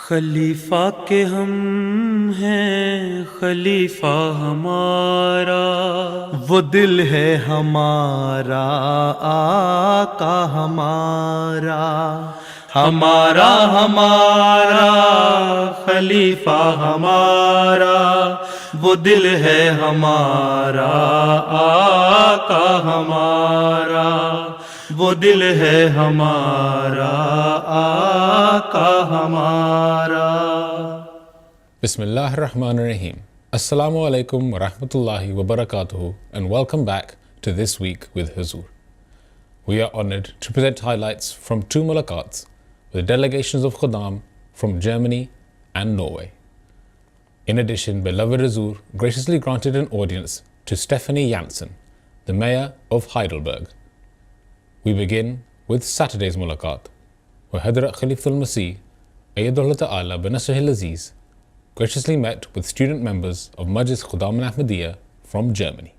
خلیفہ کے ہم ہیں خلیفہ ہمارا، وہ دل ہے ہمارا آقا ہمارا، ہمارا ہمارا خلیفہ ہمارا، وہ دل ہے ہمارا آقا ہمارا، وہ دل ہے ہمارا آقا ہمارا۔ بسم اللہ الرحمن الرحیم۔ السلام علیکم ورحمۃ اللہ وبرکاتہ and welcome back to This Week with Huzur. We are honored to present highlights from two mulaqats with delegations of Khuddam from Germany and Norway. In addition, beloved Huzur graciously granted an audience to Stephanie Janssen, the mayor of Heidelberg. We begin with Saturday's mulaqat, where Hadrat Khalifatul Masih, Ayyadullah Ta'ala binasrihi al-Aziz, graciously met with student members of Majlis Khuddam al-Ahmadiyya from Germany.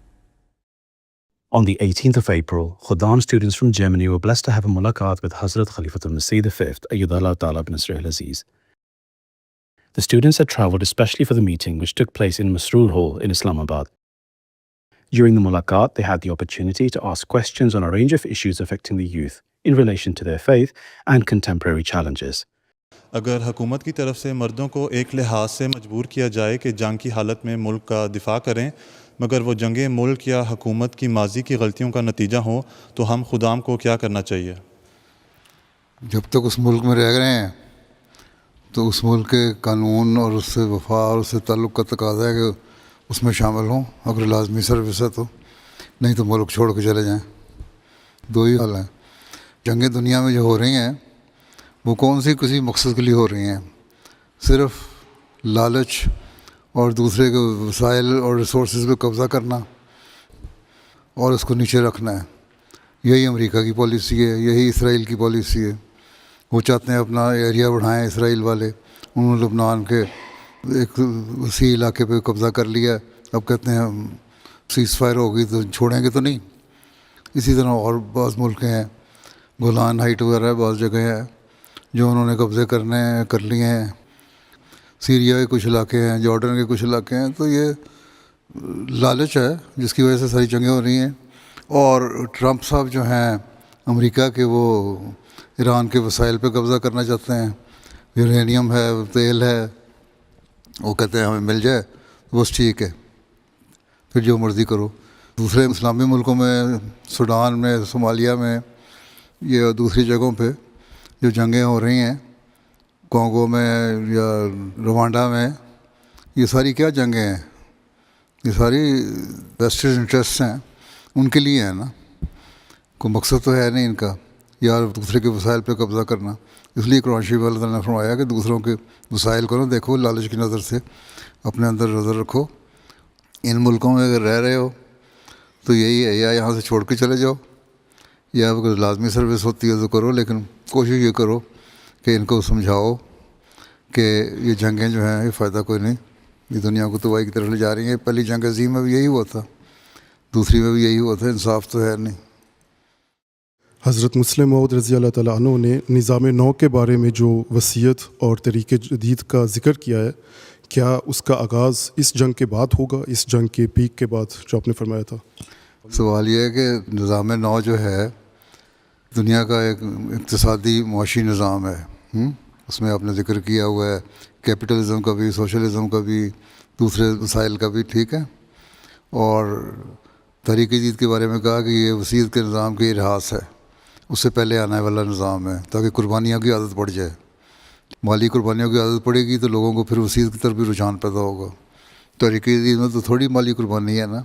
On the 18th of April, Khuddam students from Germany were blessed to have a mulaqat with Hazrat Khalifatul Masih V, Ayyadullah Ta'ala binasrihi al-Aziz. The students had travelled especially for the meeting, which took place in Masroor Hall in Islamabad. During the mulaqat, they had the opportunity to ask questions on a range of issues affecting the youth in relation to their faith and contemporary challenges. اگر حکومت کی طرف سے مردوں کو ایک لحاظ سے مجبور کیا جائے کہ جنگ کی حالت میں ملک کا دفاع کریں، مگر وہ جنگیں ملک یا حکومت کی ماضی کی غلطیوں کا نتیجہ ہوں، تو ہم خدام کو کیا کرنا چاہیے؟ جب تک اس ملک میں رہ رہے ہیں تو اس ملک کے قانون اور اس سے وفا اور اس سے تعلق کا تقاضا ہے کہ اس میں شامل ہوں، اگر لازمی سروس ہے تو، نہیں تو ملک چھوڑ کے چلے جائیں۔ دو ہی حال ہیں۔ جنگیں دنیا میں جو ہو رہی ہیں وہ کون سی کسی مقصد کے لیے ہو رہی ہیں؟ صرف لالچ اور دوسرے کے وسائل اور ریسورسز پہ قبضہ کرنا اور اس کو نیچے رکھنا ہے۔ یہی امریکہ کی پالیسی ہے، یہی اسرائیل کی پالیسی ہے۔ وہ چاہتے ہیں اپنا ایریا بڑھائیں اسرائیل والے، انہوں نے لبنان کے ایک وسیع علاقے پہ قبضہ کر لیا ہے، اب کہتے ہیں سیز فائر ہوگی تو چھوڑیں گے تو نہیں۔ اسی طرح اور بعض ملک ہیں، گولان ہائٹ وغیرہ بعض جگہیں ہیں جو انہوں نے قبضے کر لیے ہیں، سیریا کے کچھ علاقے ہیں، جارڈن کے کچھ علاقے ہیں۔ تو یہ لالچ ہے جس کی وجہ سے ساری جنگیں ہو رہی ہیں۔ اور ٹرمپ صاحب جو ہیں امریکہ کے، وہ ایران کے وسائل پہ قبضہ کرنا چاہتے ہیں، یورینیم ہے، تیل ہے، وہ کہتے ہیں ہمیں مل جائے بس ٹھیک ہے، پھر جو مرضی کرو۔ دوسرے اسلامی ملکوں میں، سوڈان میں، صومالیہ میں، یہ دوسری جگہوں پہ جو جنگیں ہو رہی ہیں، کانگو میں یا روانڈا میں، یہ ساری کیا جنگیں ہیں؟ یہ ساری ویسٹرن انٹرسٹ ہیں، ان کے لیے ہیں نا، کوئی مقصد تو ہے نہیں ان کا، یا دوسرے کے وسائل پہ قبضہ کرنا۔ اس لیے قرآن شریف اللہ تعالیٰ نے فرمایا کہ دوسروں کے وسائل کو نہ دیکھو لالچ کی نظر سے، اپنے اندر نظر رکھو۔ ان ملکوں میں اگر رہ رہے ہو تو یہی ہے، یا یہاں سے چھوڑ کے چلے جاؤ، یا اگر لازمی سروس ہوتی ہے تو کرو، لیکن کوشش یہ کرو کہ ان کو سمجھاؤ کہ یہ جنگیں جو ہیں یہ فائدہ کوئی نہیں، یہ دنیا کو تباہی کی طرف لے جا رہی ہیں۔ پہلی جنگ عظیم میں بھی یہی ہوا تھا، دوسری میں بھی یہی ہوا تھا، انصاف تو ہے نہیں۔ حضرت مسلم موعود رضی اللہ تعالیٰ عنہ نے نظام نو کے بارے میں جو وصیت اور طریق جدید کا ذکر کیا ہے، کیا اس کا آغاز اس جنگ کے بعد ہوگا، اس جنگ کے پیک کے بعد جو آپ نے فرمایا تھا؟ سوال یہ ہے کہ نظام نو جو ہے دنیا کا ایک اقتصادی معاشی نظام ہے، اس میں آپ نے ذکر کیا ہوا ہے کیپٹلزم کا بھی، سوشلزم کا بھی، دوسرے وسائل کا بھی، ٹھیک ہے۔ اور طریق جدید کے بارے میں کہا کہ یہ وصیت کے نظام کی ارہاس ہے، اس سے پہلے آنے والا نظام ہے، تاکہ قربانیوں کی عادت پڑ جائے۔ مالی قربانیوں کی عادت پڑے گی تو لوگوں کو پھر وصیت کی طرف بھی رجحان پیدا ہوگا۔ طریق جدید میں تو تھوڑی مالی قربانی ہے نا،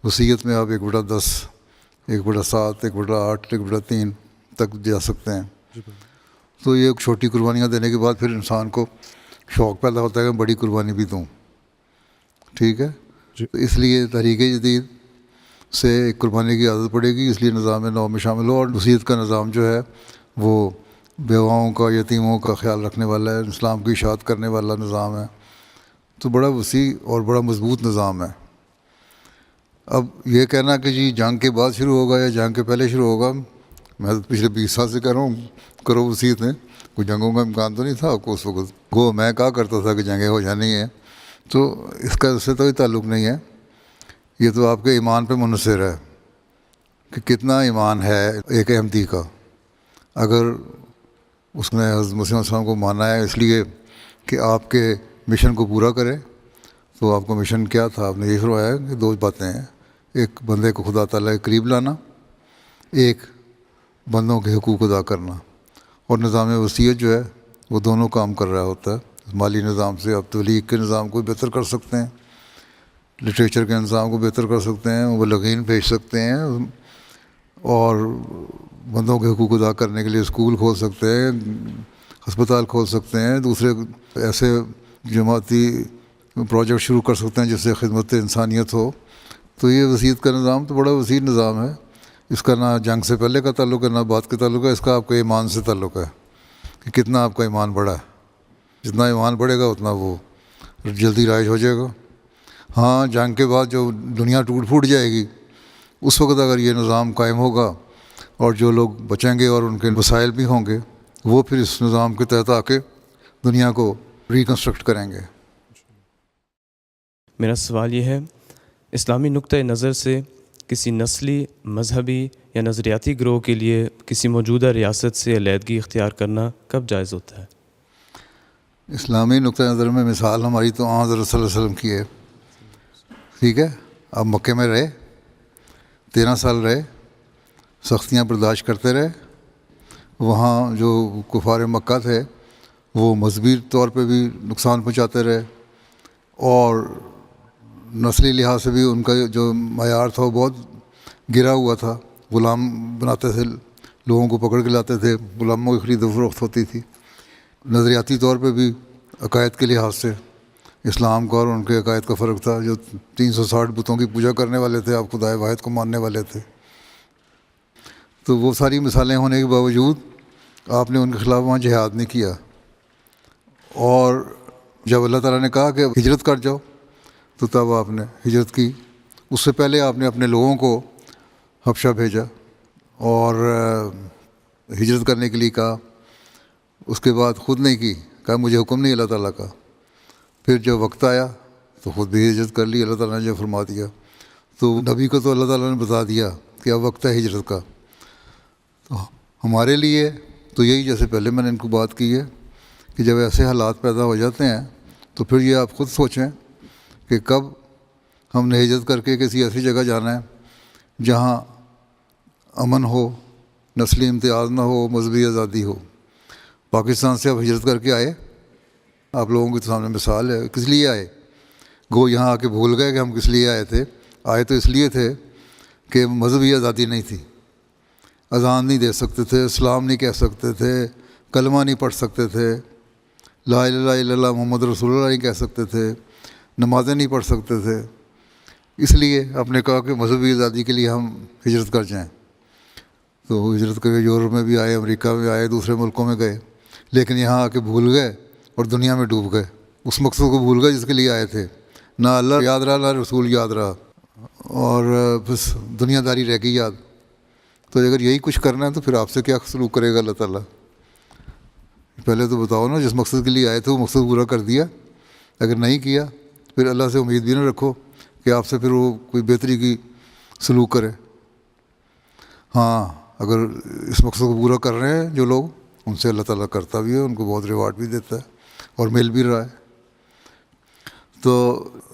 وصیت میں آپ 1/10، 1/7، 1/8، 1/3 تک جا سکتے ہیں۔ تو یہ چھوٹی قربانیاں دینے کے بعد پھر انسان کو شوق پیدا ہوتا ہے کہ بڑی قربانی بھی دوں، ٹھیک ہے۔ تو اس لیے طریق جدید سے ایک قربانی کی عادت پڑے گی، اس لیے نظام نو میں شامل ہو۔ اور وصیت کا نظام جو ہے وہ بیواؤں کا، یتیموں کا خیال رکھنے والا ہے، اسلام کی اشاعت کرنے والا نظام ہے، تو بڑا وسیع اور بڑا مضبوط نظام ہے۔ اب یہ کہنا کہ جی جنگ کے بعد شروع ہوگا یا جنگ کے پہلے شروع ہوگا، میں تو پچھلے 20 سال سے کہہ رہا ہوں کرو وصیتیں، کوئی جنگوں کا امکان تو نہیں تھا آپ کو اس وقت. گو میں کہا کرتا تھا کہ جنگیں ہو جانی ہیں, تو اس کا اس سے کوئی تعلق نہیں ہے. یہ تو آپ کے ایمان پہ منحصر ہے کہ کتنا ایمان ہے ایک احمدی کا. اگر اس نے حضرت مسیح علیہ السلام کو مانا ہے اس لیے کہ آپ کے مشن کو پورا کرے, تو آپ کا مشن کیا تھا؟ آپ نے یہ فرمایا کہ 2 باتیں ہیں, ایک بندے کو خدا تعالیٰ کے قریب لانا, ایک بندوں کے حقوق ادا کرنا. اور نظام وصیت جو ہے وہ دونوں کام کر رہا ہوتا ہے. مالی نظام سے آپ تبلیغ کے نظام کو بہتر کر سکتے ہیں, لٹریچر کے نظام کو بہتر کر سکتے ہیں, مبلغین بھیج سکتے ہیں, اور بندوں کے حقوق ادا کرنے کے لیے اسکول کھول سکتے ہیں, ہسپتال کھول سکتے ہیں, دوسرے ایسے جماعتی پروجیکٹ شروع کر سکتے ہیں جس سے خدمت انسانیت ہو. تو یہ وصیت کا نظام تو بڑا وسیع نظام ہے. اس کا نہ جنگ سے پہلے کا تعلق ہے نہ بعد کا تعلق ہے. اس کا آپ کے ایمان سے تعلق ہے کہ کتنا آپ کا ایمان بڑا ہے. جتنا ایمان بڑھے گا اتنا وہ جلدی رائج ہو جائے گا. ہاں, جنگ کے بعد جو دنیا ٹوٹ پھوٹ جائے گی اس وقت اگر یہ نظام قائم ہوگا اور جو لوگ بچیں گے اور ان کے وسائل بھی ہوں گے وہ پھر اس نظام کے تحت آ کے دنیا کو ریکنسٹرکٹ کریں گے. میرا سوال یہ ہے, اسلامی نقطۂ نظر سے کسی نسلی, مذہبی یا نظریاتی گروہ کے لیے کسی موجودہ ریاست سے علیحدگی اختیار کرنا کب جائز ہوتا ہے؟ اسلامی نقطۂ نظر میں مثال ہماری تو حضرت صلی اللہ علیہ وسلم کی ہے. ٹھیک ہے, آپ مکے میں رہے, 13 سال رہے, سختیاں برداشت کرتے رہے. وہاں جو کفار مکہ تھے وہ مذہبی طور پہ بھی نقصان پہنچاتے رہے, اور نسلی لحاظ سے بھی ان کا جو معیار تھا وہ بہت گرا ہوا تھا. غلام بناتے تھے, لوگوں کو پکڑ کے لاتے تھے, غلاموں کی خرید و فروخت ہوتی تھی. نظریاتی طور پہ بھی عقائد کے لحاظ سے اسلام کا اور ان کے عقائد کا فرق تھا. جو 360 بتوں کی پوجا کرنے والے تھے, آپ خدائے واحد کو ماننے والے تھے. تو وہ ساری مثالیں ہونے کے باوجود آپ نے ان کے خلاف وہاں جہاد نہیں کیا. اور جب اللہ تعالیٰ نے کہا کہ ہجرت کر جاؤ تو تب آپ نے ہجرت کی. اس سے پہلے آپ نے اپنے لوگوں کو حبشہ بھیجا اور ہجرت کرنے کے لیے کہا. اس کے بعد خود نہیں کی, کہا مجھے حکم نہیں اللہ تعالیٰ کا. پھر جب وقت آیا تو خود بھی ہجرت کر لی, اللہ تعالیٰ نے جو فرما دیا. تو نبی کو تو اللہ تعالیٰ نے بتا دیا کہ اب وقت ہے ہجرت کا. تو ہمارے لیے تو یہی, جیسے پہلے میں نے ان کو بات کی ہے کہ جب ایسے حالات پیدا ہو جاتے ہیں تو پھر یہ آپ خود سوچیں کہ کب ہم نے ہجرت کر کے کسی ایسی جگہ جانا ہے جہاں امن ہو, نسلی امتیاز نہ ہو, مذہبی آزادی ہو. پاکستان سے آپ ہجرت کر کے آئے, آپ لوگوں کے سامنے مثال ہے. کس لیے آئے؟ گو یہاں آ کے بھول گئے کہ ہم کس لیے آئے تھے. آئے تو اس لیے تھے کہ مذہبی آزادی نہیں تھی, اذان نہیں دے سکتے تھے, اسلام نہیں کہہ سکتے تھے, کلمہ نہیں پڑھ سکتے تھے, لا الہ الا اللہ محمد رسول اللہ نہیں کہہ سکتے تھے, نمازیں نہیں پڑھ سکتے تھے. اس لیے آپ نے کہا کہ مذہبی آزادی کے لیے ہم ہجرت کر جائیں. تو ہجرت کر کے یورپ میں بھی آئے, امریکہ میں آئے, دوسرے ملکوں میں گئے, لیکن یہاں آ کے بھول گئے اور دنیا میں ڈوب گئے. اس مقصد کو بھول گئے جس کے لیے آئے تھے. نہ اللہ یاد رہا نہ رسول یاد رہا, اور بس دنیا داری رہ گئی یاد. تو اگر یہی کچھ کرنا ہے تو پھر آپ سے کیا سلوک کرے گا اللہ تعالیٰ؟ پہلے تو بتاؤ نا, جس مقصد کے لیے آئے تھے وہ مقصد پورا کر دیا. اگر نہیں کیا پھر اللہ سے امید بھی نہ رکھو کہ آپ سے پھر وہ کوئی بہتری کی سلوک کرے. ہاں, اگر اس مقصد کو پورا کر رہے ہیں جو لوگ, ان سے اللہ تعالیٰ کرتا بھی ہے, ان کو بہت ریوارڈ بھی دیتا ہے اور مل بھی رہا ہے. تو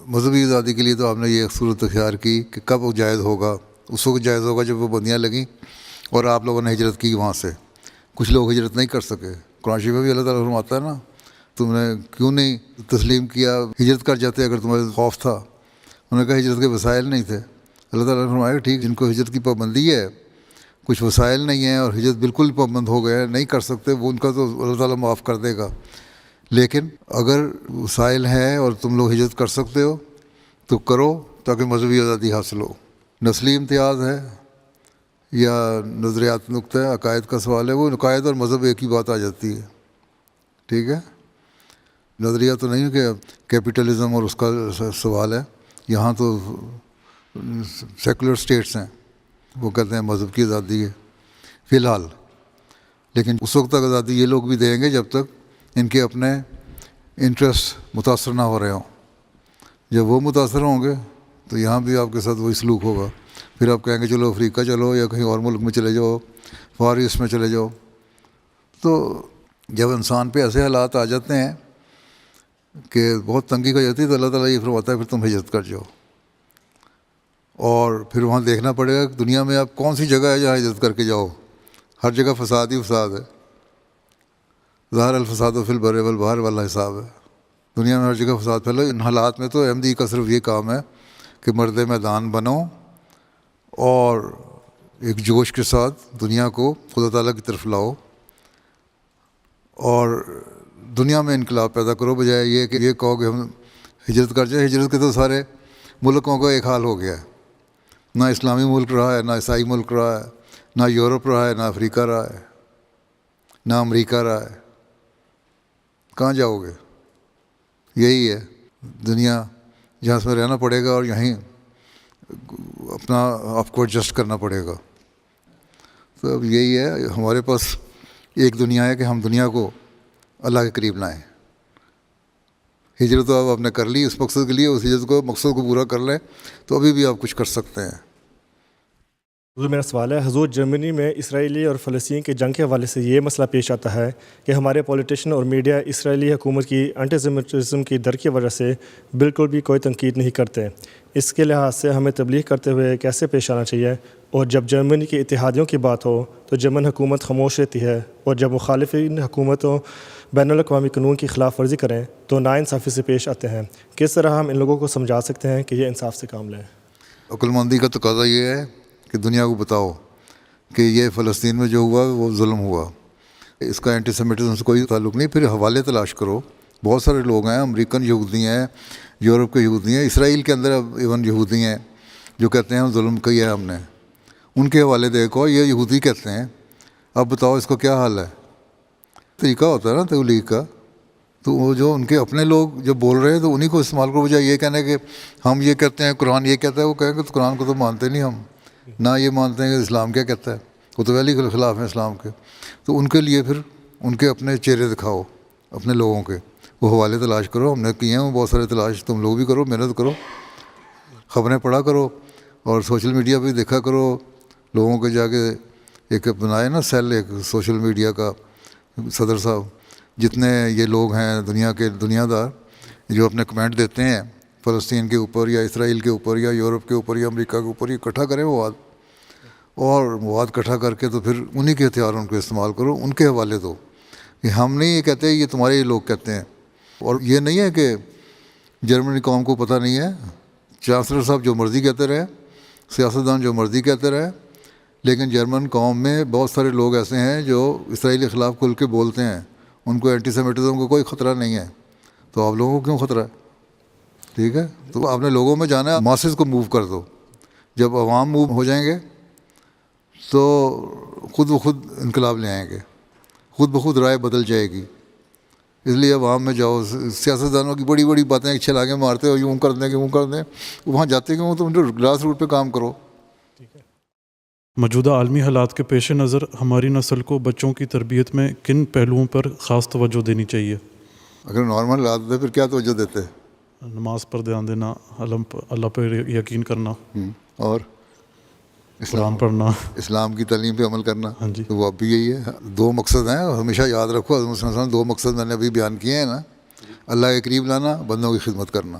مذہبی آزادی کے لیے تو آپ نے یہ صورت اختیار کی کہ کب وہ جائز ہوگا. اس وقت جائز ہوگا جب وہ بندیاں لگیں اور آپ لوگوں نے ہجرت کی وہاں سے. کچھ لوگ ہجرت نہیں کر سکے. قرآن شریف میں بھی اللہ تعالیٰ فرماتا ہے نا, تم نے کیوں نہیں تسلیم کیا, ہجرت کر جاتے اگر تمہیں خوف تھا. انہوں نے کہا ہجرت کے وسائل نہیں تھے. اللہ تعالیٰ نے فرمایا ٹھیک, جن کو ہجرت کی پابندی ہے, کچھ وسائل نہیں ہیں اور ہجرت بالکل پابند ہو گئے, نہیں کر سکتے, وہ ان کا تو اللہ تعالیٰ معاف کر دے گا. لیکن اگر وسائل ہیں اور تم لوگ ہجرت کر سکتے ہو تو کرو, تاکہ مذہبی آزادی حاصل ہو. نسلی امتیاز ہے یا نظریات نقطہ ہے, عقائد کا سوال ہے, وہ عقائد اور مذہب ایک ہی بات آ جاتی ہے. ٹھیک ہے, نظریہ تو نہیں ہے کہ کیپٹلزم اور اس کا سوال ہے. یہاں تو سیکولر اسٹیٹس ہیں, وہ کہتے ہیں مذہب کی آزادی ہے. فی الحال لیکن اس وقت تک آزادی یہ لوگ بھی دیں گے جب تک ان کے اپنے انٹرسٹ متاثر نہ ہو رہے ہوں. جب وہ متاثر ہوں گے تو یہاں بھی آپ کے ساتھ وہی سلوک ہوگا. پھر آپ کہیں گے چلو افریقہ چلو یا کہیں اور ملک میں چلے جاؤ, فار ایسٹ میں چلے جاؤ. تو جب انسان پہ ایسے حالات آ جاتے ہیں کہ بہت تنگی ہو جاتی ہے تو اللہ تعالیٰ یہ فرماتا ہے پھر تم ہجرت کر جاؤ. اور پھر وہاں دیکھنا پڑے گا کہ دنیا میں آپ کون سی جگہ ہے جہاں ہجرت کر کے جاؤ. ہر جگہ فساد ہی فساد ہے. ظاہر الفساد و فی البر والبحر والا حساب ہے. دنیا میں ہر جگہ فساد پھیلو. ان حالات میں تو احمدی کا صرف یہ کام ہے کہ مرد میدان بنو اور ایک جوش کے ساتھ دنیا کو خدا تعالیٰ کی طرف لاؤ اور دنیا میں انقلاب پیدا کرو, بجائے یہ کہ یہ کہو کہ ہم ہجرت کر جائیں. ہجرت کے تو سارے ملکوں کا ایک حال ہو گیا ہے. نہ اسلامی ملک رہا ہے, نہ عیسائی ملک رہا ہے, نہ یورپ رہا ہے, نہ افریقہ رہا ہے, نہ امریکہ رہا ہے. کہاں جاؤ گے؟ یہی ہے دنیا جہاں اس میں رہنا پڑے گا اور یہیں اپنا آپ کو ایڈجسٹ کرنا پڑے گا. تو اب یہی ہے ہمارے پاس ایک دنیا ہے کہ ہم دنیا کو اللہ کے قریب لائیں. ہجرت تو آپ نے کر لی اس مقصد کے لیے, اس ہجرت کو مقصد کو پورا کر لیں تو ابھی بھی آپ کچھ کر سکتے ہیں. حضور میرا سوال ہے, حضور جرمنی میں اسرائیلی اور فلسطین کی جنگ کے حوالے سے یہ مسئلہ پیش آتا ہے کہ ہمارے پولیٹیشین اور میڈیا اسرائیلی حکومت کی اینٹی سیمیٹزم کی در کی وجہ سے بالکل بھی کوئی تنقید نہیں کرتے. اس کے لحاظ سے ہمیں تبلیغ کرتے ہوئے کیسے پیش آنا چاہیے؟ اور جب جرمنی کی اتحادیوں کی بات ہو تو جرمن حکومت خاموش رہتی ہے, اور جب مخالفین حکومتوں بین الاقوامی قانون کی خلاف ورزی کریں تو ناانصافی سے پیش آتے ہیں. کس طرح ہم ان لوگوں کو سمجھا سکتے ہیں کہ یہ انصاف سے کام لیں؟ عقل مندی کا تقاضا یہ ہے کہ دنیا کو بتاؤ کہ یہ فلسطین میں جو ہوا وہ ظلم ہوا. اس کا اینٹی سیمیٹزم سے کوئی تعلق نہیں. پھر حوالے تلاش کرو. بہت سارے لوگ ہیں, امریکن یہودی ہیں, یورپ کے یہودی ہیں, اسرائیل کے اندر ایون یہودی ہیں جو کہتے ہیں ظلم کیا ہے ہم نے. ان کے حوالے دیکھو, یہ یہودی کہتے ہیں. اب بتاؤ اس کو کیا حال ہے؟ طریقہ ہوتا ہے نا تبلیغ کا. تو وہ جو ان کے اپنے لوگ جو بول رہے ہیں تو انہیں کو استعمال کرو, بجائے یہ کہنے کہ ہم یہ کہتے ہیں قرآن یہ کہتا ہے. وہ کہیں کہ تو قرآن کو تو مانتے نہیں ہم, نہ یہ مانتے ہیں کہ اسلام کیا کہتا ہے. وہ تو ویلی کے خلاف ہیں اسلام کے. تو ان کے لیے پھر ان کے اپنے چہرے دکھاؤ اپنے لوگوں کے. وہ حوالے تلاش کرو. ہم نے کیے ہیں وہ بہت سارے تلاش, تم لوگ بھی کرو, محنت کرو, خبریں پڑھا کرو اور سوشل میڈیا پہ دیکھا کرو. لوگوں کے جا کے ایک بنائے نا سیل ایک سوشل میڈیا کا صدر صاحب, جتنے یہ لوگ ہیں دنیا کے دنیا دار جو اپنے کمنٹ دیتے ہیں فلسطین کے اوپر یا اسرائیل کے اوپر یا یورپ کے اوپر یا امریکہ کے اوپر, یہ اکٹھا کریں مواد, اور مواد اکٹھا کر کے تو پھر انہی کے ہتھیار ان کو استعمال کرو, ان کے حوالے دو. کہ ہم نہیں یہ کہتے, یہ تمہارے یہ لوگ کہتے ہیں. اور یہ نہیں ہے کہ جرمنی قوم کو پتہ نہیں ہے. چانسلر صاحب جو مرضی کہتے رہے, سیاستدان جو مرضی کہتے رہے, لیکن جرمن قوم میں بہت سارے لوگ ایسے ہیں جو اسرائیل کے خلاف کھل کے بولتے ہیں. ان کو اینٹی سیمیٹزم کو کوئی خطرہ نہیں ہے. تو آپ لوگوں کو کیوں خطرہ ہے؟ ٹھیک ہے, تو آپ نے لوگوں میں جانا ہے, ماسز کو موو کر دو. جب عوام موو ہو جائیں گے تو خود بخود انقلاب لے آئیں گے, خود بخود رائے بدل جائے گی. اس لیے عوام میں جاؤ. سیاستدانوں کی بڑی بڑی باتیں چھلاگے مارتے ہو, یوں کر دیں کہ یوں کر دیں, وہاں جاتے کیوں؟ تم گراس روٹ پہ کام کرو. موجودہ عالمی حالات کے پیش نظر ہماری نسل کو بچوں کی تربیت میں کن پہلوؤں پر خاص توجہ دینی چاہیے؟ اگر نارمل حالات ہوتے پھر کیا توجہ دیتے؟ نماز پر دھیان دینا, اللہ پر یقین کرنا, اور قرآن پڑھنا, اسلام کی تعلیم پہ عمل کرنا. ہاں جی. تو وہ اب بھی یہی ہے. دو مقصد ہیں, ہمیشہ یاد رکھو. حضرت صلی اللہ علیہ وسلم دو مقصد میں نے ابھی بیان کیے ہیں نا, اللہ کے قریب لانا, بندوں کی خدمت کرنا.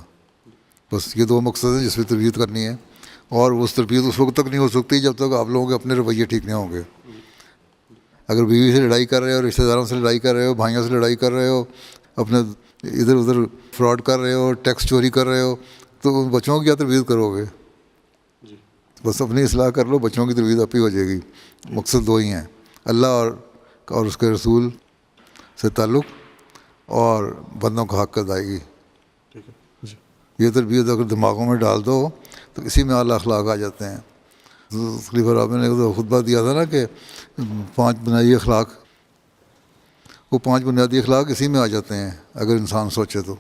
بس یہ دو مقصد ہیں جس پہ تربیت کرنی ہے. اور اس تربیت اس وقت تک نہیں ہو سکتی جب تک آپ لوگوں کے اپنے رویے ٹھیک نہیں ہوں گے. اگر بیوی سے لڑائی کر رہے ہو, رشتہ داروں سے لڑائی کر رہے ہو, بھائیوں سے لڑائی کر رہے ہو, اپنے ادھر ادھر فراڈ کر رہے ہو, ٹیکس چوری کر رہے ہو, تو بچوں کی کیا تربیت کرو گے؟ بس اپنی اصلاح کر لو, بچوں کی تربیت آپ ہی ہو جائے گی. مقصد دو ہی ہیں, اللہ اور اس کے رسول سے تعلق اور بندوں کا حق ادائیگی. یہ تربیت اگر دماغوں میں ڈال دو تو اسی میں اعلیٰ اخلاق آ جاتے ہیں. خلیفہ رابع نے خطبہ دیا تھا نا کہ 5 بنیادی اخلاق, وہ 5 بنیادی اخلاق اسی میں آ جاتے ہیں اگر انسان سوچے تو,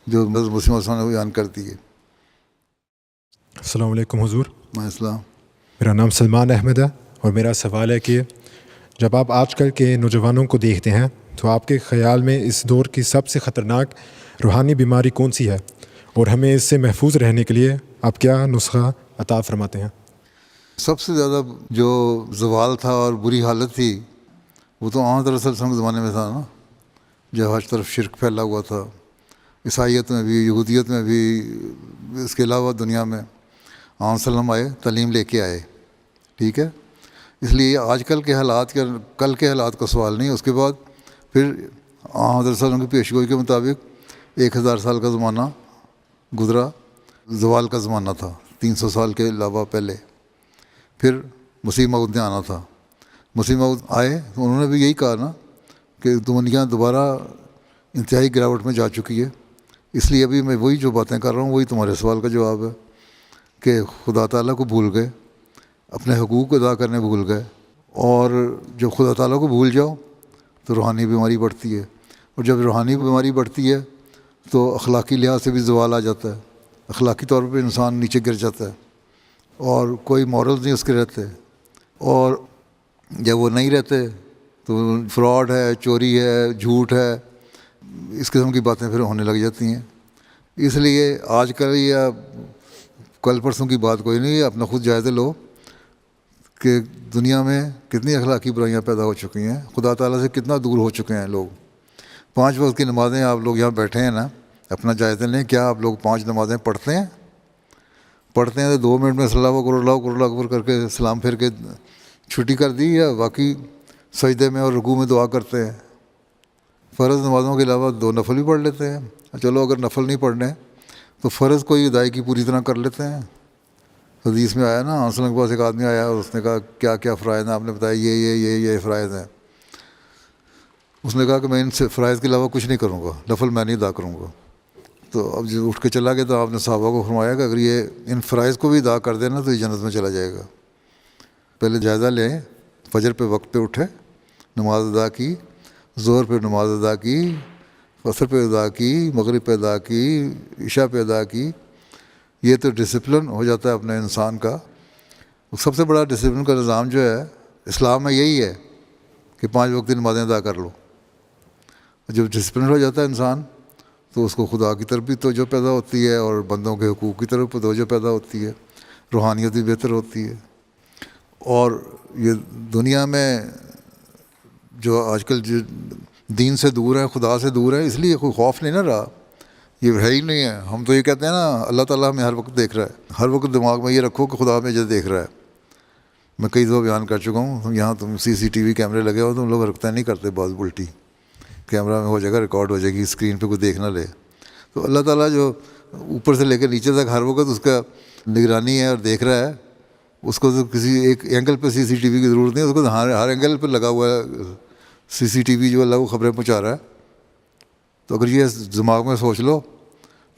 جو مسلم نے بیان کر دی ہے. السلام علیکم حضور. السلام. میرا نام سلمان احمد ہے اور میرا سوال ہے کہ جب آپ آج کل کے نوجوانوں کو دیکھتے ہیں تو آپ کے خیال میں اس دور کی سب سے خطرناک روحانی بیماری کون سی ہے، اور ہمیں اس سے محفوظ رہنے کے لیے آپ کیا نسخہ عطا فرماتے ہیں؟ سب سے زیادہ جو زوال تھا اور بری حالت تھی وہ تو عام طرح سے کے زمانے میں تھا نا، جب ہر طرف شرک پھیلا ہوا تھا، عیسائیت میں بھی، یہودیت میں بھی، اس کے علاوہ دنیا میں عام وسلم آئے، تعلیم لے کے آئے، ٹھیک ہے. اس لیے آج کل کے حالات کل کے حالات کا سوال نہیں. اس کے بعد پھر حضرت صلی اللہ علیہ وسلم کی پیشگوئی کے مطابق 1000 سال کا زمانہ گزرا، زوال کا زمانہ تھا 300 سال کے علاوہ پہلے. پھر مسیح موعود نے آنا تھا. مسیح موعود آئے تو انہوں نے بھی یہی کہا نا کہ دنیا دوبارہ انتہائی گراوٹ میں جا چکی ہے. اس لیے ابھی میں وہی جو باتیں کر رہا ہوں وہی تمہارے سوال کا جواب ہے کہ خدا تعالیٰ کو بھول گئے، اپنے حقوق ادا کرنے بھول گئے. اور جب خدا تعالیٰ کو بھول جاؤ تو روحانی بیماری بڑھتی ہے، اور جب روحانی بیماری بڑھتی ہے تو اخلاقی لحاظ سے بھی زوال آ جاتا ہے. اخلاقی طور پہ انسان نیچے گر جاتا ہے اور کوئی مورلز نہیں اس کے رہتے. اور جب وہ نہیں رہتے تو فراڈ ہے، چوری ہے، جھوٹ ہے، اس قسم کی باتیں پھر ہونے لگ جاتی ہیں. اس لیے آج کل یا کل پرسوں کی بات کوئی نہیں ہے، اپنا خود جائزہ لو کہ دنیا میں کتنی اخلاقی برائیاں پیدا ہو چکی ہیں، خدا تعالیٰ سے کتنا دور ہو چکے ہیں لوگ. 5 وقت کی نمازیں آپ لوگ یہاں بیٹھے ہیں نا، اپنا جائزہ لیں. کیا آپ لوگ 5 نمازیں پڑھتے ہیں تو 2 منٹ میں صلی اللہ اکبر کر کے سلام پھر کے چھٹی کر دی، یا باقی سجدے میں اور رکوع میں دعا کرتے ہیں؟ فرض نمازوں کے علاوہ 2 نفل بھی پڑھ لیتے ہیں. چلو اگر نفل نہیں پڑھنے تو فرض کوئی ادائیگی پوری طرح کر لیتے ہیں. حدیث میں آیا نا، وسلم کے پاس ایک آدمی آیا اور اس نے کہا کیا کیا فرائض ہیں؟ آپ نے بتایا یہ فرائض ہیں. اس نے کہا کہ میں ان سے فرائض کے علاوہ کچھ نہیں کروں گا، نفل میں نہیں ادا کروں گا. تو اب جب اٹھ کے چلا گیا تو آپ نے صحابہ کو فرمایا کہ اگر یہ ان فرائض کو بھی ادا کر دینا تو یہ جنت میں چلا جائے گا. پہلے جائزہ لیں، فجر پہ وقت پہ اٹھے، نماز ادا کی، ظہر پہ نماز ادا کی، عصر پہ ادا کی، مغرب پہ ادا کی، عشاء پہ ادا کی. یہ تو ڈسپلن ہو جاتا ہے اپنے انسان کا. سب سے بڑا ڈسپلن کا نظام جو ہے اسلام میں یہی ہے کہ 5 وقت کی نمازیں ادا کر لو. جب ڈسپلن ہو جاتا ہے انسان تو اس کو خدا کی طرف بھی توجہ پیدا ہوتی ہے اور بندوں کے حقوق کی طرف توجہ پیدا ہوتی ہے، روحانیت بھی بہتر ہوتی ہے. اور یہ دنیا میں جو آج کل جو دین سے دور ہے، خدا سے دور ہے، اس لیے کوئی خوف نہیں نہ رہا. یہ ہے ہی نہیں ہے. ہم تو یہ کہتے ہیں نا اللہ تعالیٰ ہمیں ہر وقت دیکھ رہا ہے. ہر وقت دماغ میں یہ رکھو کہ خدا مجھے دیکھ رہا ہے. میں کئی دفعہ بیان کر چکا ہوں، یہاں تم CCTV کیمرے لگے ہو، تم لوگ رکھتے نہیں کرتے بعض الٹی. کیمرہ میں ہو جائے گا، ریکارڈ ہو جائے گی، اسکرین پہ کوئی دیکھ نہ لے. تو اللہ تعالیٰ جو اوپر سے لے کے نیچے تک ہر وقت اس کا نگرانی ہے اور دیکھ رہا ہے. اس کو تو کسی ایک اینگل پہ CCTV کی ضرورت نہیں، اس کو ہر اینگل پہ لگا ہوا ہے CCTV جو اللہ کو خبریں پہنچا رہا ہے. تو اگر یہ دماغ میں سوچ لو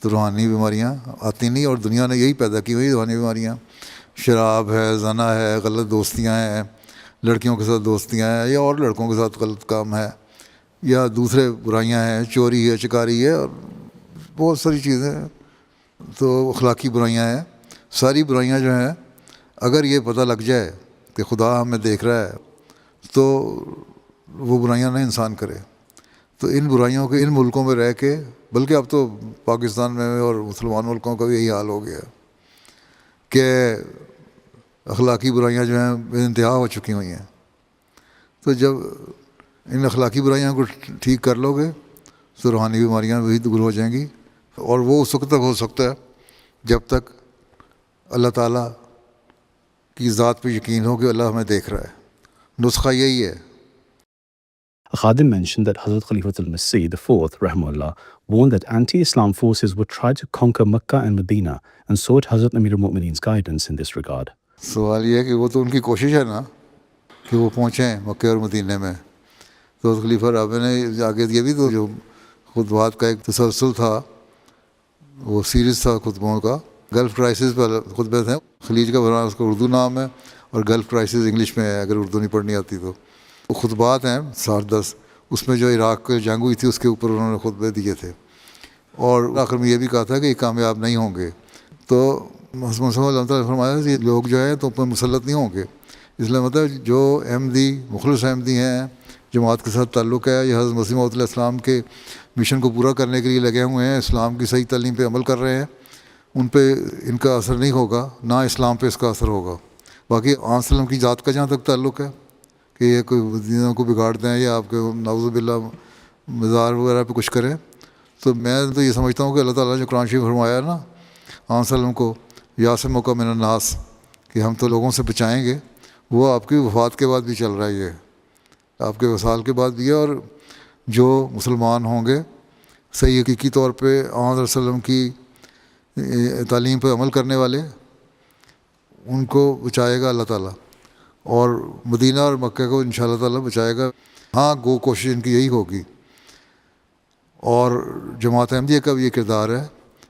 تو روحانی بیماریاں آتی نہیں. اور دنیا نے یہی پیدا کی ہوئی روحانی بیماریاں. شراب ہے، زنا ہے، غلط دوستیاں ہیں، لڑکیوں کے ساتھ دوستیاں ہیں، یا اور لڑکوں کے ساتھ غلط کام ہے، یا دوسرے برائیاں ہیں، چوری ہے، چکاری ہے، اور بہت ساری چیزیں. تو اخلاقی برائیاں ہیں. ساری برائیاں جو ہیں اگر یہ پتہ لگ جائے کہ خدا ہمیں دیکھ رہا ہے تو وہ برائیاں نہ انسان کرے. تو ان برائیوں کے ان ملکوں میں رہ کے، بلکہ اب تو پاکستان میں اور مسلمان ملکوں کا بھی یہی حال ہو گیا کہ اخلاقی برائیاں جو ہیں بے انتہا ہو چکی ہوئی ہیں. تو جب ان اخلاقی برائیوں کو ٹھیک کر لو گے تو روحانی بیماریاں بھی دور ہو جائیں گی. اور وہ اس وقت تک ہو سکتا ہے جب تک اللہ تعالیٰ کی ذات پہ یقین ہو کہ اللہ ہمیں دیکھ رہا ہے. نسخہ یہی ہے. Khadim mentioned that Hazrat Khalifatul Masih IV, rahimahullah, warned that anti-Islam forces would try to conquer Makkah and Medina and sought Hazrat Amir al-Mu'mineen's guidance in this regard. سوال یہ ہے کہ وہ تو ان کی کوشش ہے نا کہ وہ پہنچیں مکہ اور مدینہ میں. تو خلیفہ رابع نے آگے یہ بھی تو جو خطبات کا ایک تسلسل تھا، وہ سیریز تھا خطبوں کا. گلف کرائسس پر خطبے تھے. خلیج کا بھرا اس کا اردو نام ہے، اور گلف کرائسس انگلش میں ہے اگر اردو نہیں پڑھنی آتی تو. وہ خطبات ہیں 7-10. اس میں جو عراق کی جنگ ہوئی تھی اس کے اوپر انہوں نے خطبے دیے تھے، اور آخر میں یہ بھی کہا تھا کہ یہ کامیاب نہیں ہوں گے. تو محمد صلی اللہ علیہ وسلم نے فرمایا کہ یہ لوگ جو ہے تو اوپر مسلط نہیں ہوں گے، اس لیے مطلب جو احمدی مخلص احمدی ہیں، جماعت کے ساتھ تعلق ہے، یا حضرت مسیح موعود علیہ السلام کے مشن کو پورا کرنے کے لیے لگے ہوئے ہیں، اسلام کی صحیح تعلیم پہ عمل کر رہے ہیں، ان پہ ان کا اثر نہیں ہوگا، نہ اسلام پہ اس کا اثر ہوگا۔ باقی آن وسلم کی ذات کا جہاں تک تعلق ہے کہ یہ کوئی دینوں کو بگاڑ دیں یا آپ کے نعوذ باللہ مزار وغیرہ پہ کچھ کریں، تو میں تو یہ سمجھتا ہوں کہ اللہ تعالیٰ نے جو قرآن شریف فرمایا ہے نا آن وسلم کو، یاسموں کا من الناس، کہ ہم تو لوگوں سے بچائیں گے، وہ آپ کی وفات کے بعد بھی چل رہا ہے، یہ آپ کے وصال کے بعد بھی ہے۔ اور جو مسلمان ہوں گے صحیح حقیقی طور پہ آن وسلم کی تعلیم پہ عمل کرنے والے، ان کو بچائے گا اللہ تعالیٰ، اور مدینہ اور مکہ کو انشاءاللہ تعالیٰ بچائے گا۔ ہاں گو کوشش ان کی یہی ہوگی، اور جماعت احمدیہ کا بھی یہ کردار ہے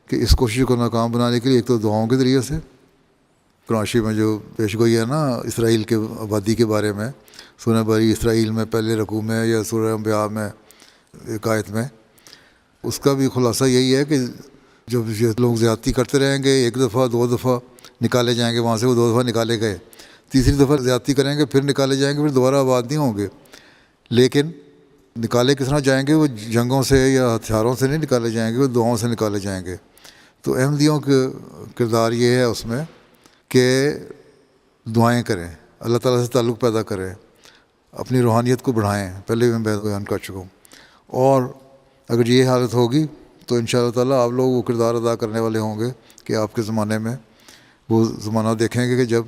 کہ اس کوشش کو ناکام بنانے کے لیے ایک تو دعاؤں کے ذریعے سے، قرآن شریف میں جو پیش گوئی ہے نا اسرائیل کے آبادی کے بارے میں، سورہ بنی اسرائیل میں پہلے رکوع میں، یا سورہ انبیاء میں ایک آیت میں، اس کا بھی خلاصہ یہی ہے کہ جو لوگ زیادتی کرتے رہیں گے، ایک دفعہ دو دفعہ نکالے جائیں گے وہاں سے، وہ دو دفعہ نکالے گئے، تیسری دفعہ زیادتی کریں گے پھر نکالے جائیں گے، پھر دوبارہ آباد نہیں ہوں گے۔ لیکن نکالے کس طرح جائیں گے؟ وہ جنگوں سے یا ہتھیاروں سے نہیں نکالے جائیں گے، وہ دعاؤں سے نکالے جائیں گے۔ تو احمدیوں کا کردار یہ ہے اس میں کہ دعائیں کریں، اللہ تعالیٰ سے تعلق پیدا کریں، اپنی روحانیت کو بڑھائیں، پہلے بھی میں بیان کر چکا ہوں۔ اور اگر یہ حالت ہوگی تو انشاءاللہ تعالیٰ آپ لوگ وہ کردار ادا کرنے والے ہوں گے کہ آپ کے زمانے میں وہ زمانہ دیکھیں گے کہ جب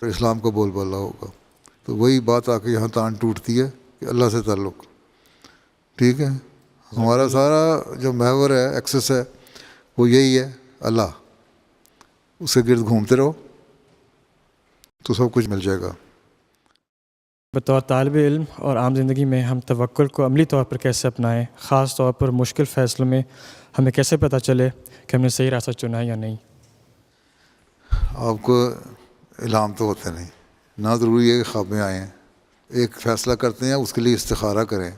اسلام کا بول بالا ہوگا۔ تو وہی بات آ کے یہاں تان ٹوٹتی ہے کہ اللہ سے تعلق، ٹھیک ہے، ہمارا سارا جو محور ہے، ایکسس ہے، وہ یہی ہے، اللہ، اس کے گرد گھومتے رہو تو سب کچھ مل جائے گا۔ بطور طالب علم اور عام زندگی میں ہم توکل کو عملی طور پر کیسے اپنائیں؟ خاص طور پر مشکل فیصلوں میں ہمیں کیسے پتہ چلے کہ ہم نے صحیح راستہ چنا ہے یا نہیں؟ آپ کو الہام تو ہوتے نہیں، نہ ضروری ہے کہ خواب میں آئیں۔ ایک فیصلہ کرتے ہیں اس کے لیے استخارہ کریں۔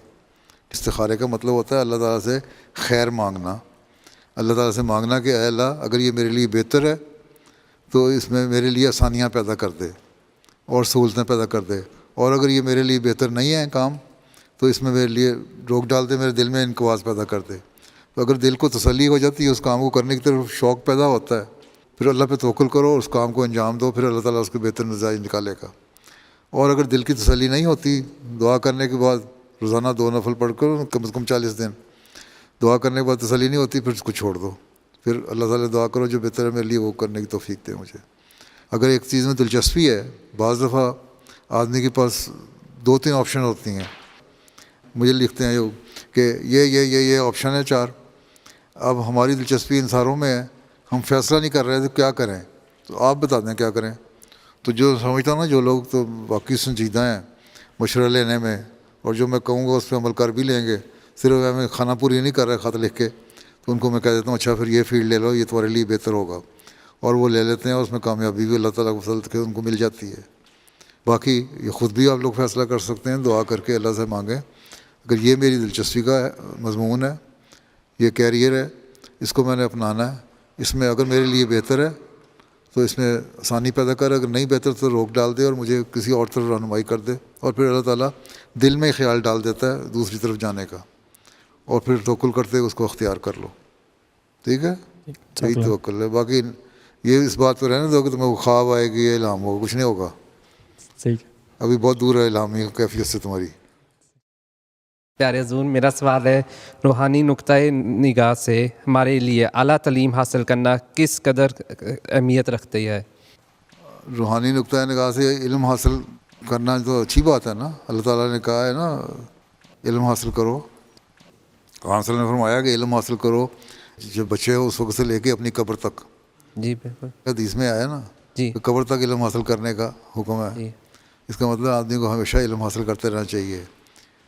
استخارے کا مطلب ہوتا ہے اللہ تعالیٰ سے خیر مانگنا، اللہ تعالیٰ سے مانگنا کہ اے اللہ اگر یہ میرے لیے بہتر ہے تو اس میں میرے لیے آسانیاں پیدا کر دے اور سہولتیں پیدا کر دے، اور اگر یہ میرے لیے بہتر نہیں ہے کام تو اس میں میرے لیے روک ڈال دے، میرے دل میں انقباض پیدا کر دے۔ تو اگر دل کو تسلی ہو جاتی ہے، اس کام کو کرنے کی طرف شوق پیدا ہوتا ہے، پھر اللہ پہ توکل کرو، اس کام کو انجام دو، پھر اللہ تعالیٰ اس کے بہتر نتائج نکالے گا۔ اور اگر دل کی تسلی نہیں ہوتی، دعا کرنے کے بعد روزانہ 2 نفل پڑھ کر کم از کم 40 دن دعا کرنے کے بعد تسلی نہیں ہوتی، پھر اس کو چھوڑ دو، پھر اللہ تعالیٰ دعا کرو جو بہتر ہے میرے لیے وہ کرنے کی توفیق دے مجھے۔ اگر ایک چیز میں دلچسپی ہے، بعض دفعہ آدمی کے پاس 2-3 آپشن ہوتی ہیں، مجھے لکھتے ہیں کہ یہ آپشن ہے 4، اب ہماری دلچسپی ان ساروں میں ہے، ہم فیصلہ نہیں کر رہے تو کیا کریں؟ تو آپ بتا دیں کیا کریں۔ تو جو سمجھتا ہوں نا، جو لوگ تو واقعی سنجیدہ ہیں مشورہ لینے میں، اور جو میں کہوں گا اس پہ عمل کر بھی لیں گے، صرف میں کھانا پوری نہیں کر رہا خط لکھ کے، تو ان کو میں کہہ دیتا ہوں اچھا پھر یہ فیلڈ لے لو، یہ تمہارے لیے بہتر ہوگا، اور وہ لے لیتے ہیں، اور اس میں کامیابی بھی اللہ تعالیٰ کو فضل کے ان کو مل جاتی ہے۔ باقی یہ خود بھی آپ لوگ فیصلہ کر سکتے ہیں، دعا کر کے اللہ سے مانگیں اگر یہ میری دلچسپی کا مضمون ہے، یہ کیریئر ہے، اس کو میں نے اپنانا ہے، اس میں اگر میرے لیے بہتر ہے تو اس میں آسانی پیدا کر، اگر نہیں بہتر تو روک ڈال دے اور مجھے کسی اور طرف رہنمائی کر دے، اور پھر اللہ تعالیٰ دل میں خیال ڈال دیتا ہے دوسری طرف جانے کا، اور پھر توکل کرتے اس کو اختیار کر لو، ٹھیک ہے، یہی توکل ہے۔ باقی یہ اس بات پہ رہنے دو کہ تمہیں وہ خواب آئے گی یا الہام ہوگا، کچھ نہیں ہوگا، صحیح، ابھی بہت دور ہے الہامی کیفیت سے تمہاری۔ پیارے حضور، میرا سوال ہے، روحانی نقطۂ نگاہ سے ہمارے لیے اعلیٰ تعلیم حاصل کرنا کس قدر اہمیت رکھتی ہے؟ روحانی نقطۂ نگاہ سے علم حاصل کرنا تو اچھی بات ہے نا، اللہ تعالیٰ نے کہا ہے نا علم حاصل کرو، قرآن صلی اللہ علیہ وسلم نے فرمایا کہ علم حاصل کرو جب بچے ہو اس وقت سے لے کے اپنی قبر تک، جی بالکل، حدیث میں آیا نا جی، کہ قبر تک علم حاصل کرنے کا حکم ہے۔ جی، اس کا مطلب آدمی کو ہمیشہ علم حاصل کرتے رہنا چاہیے،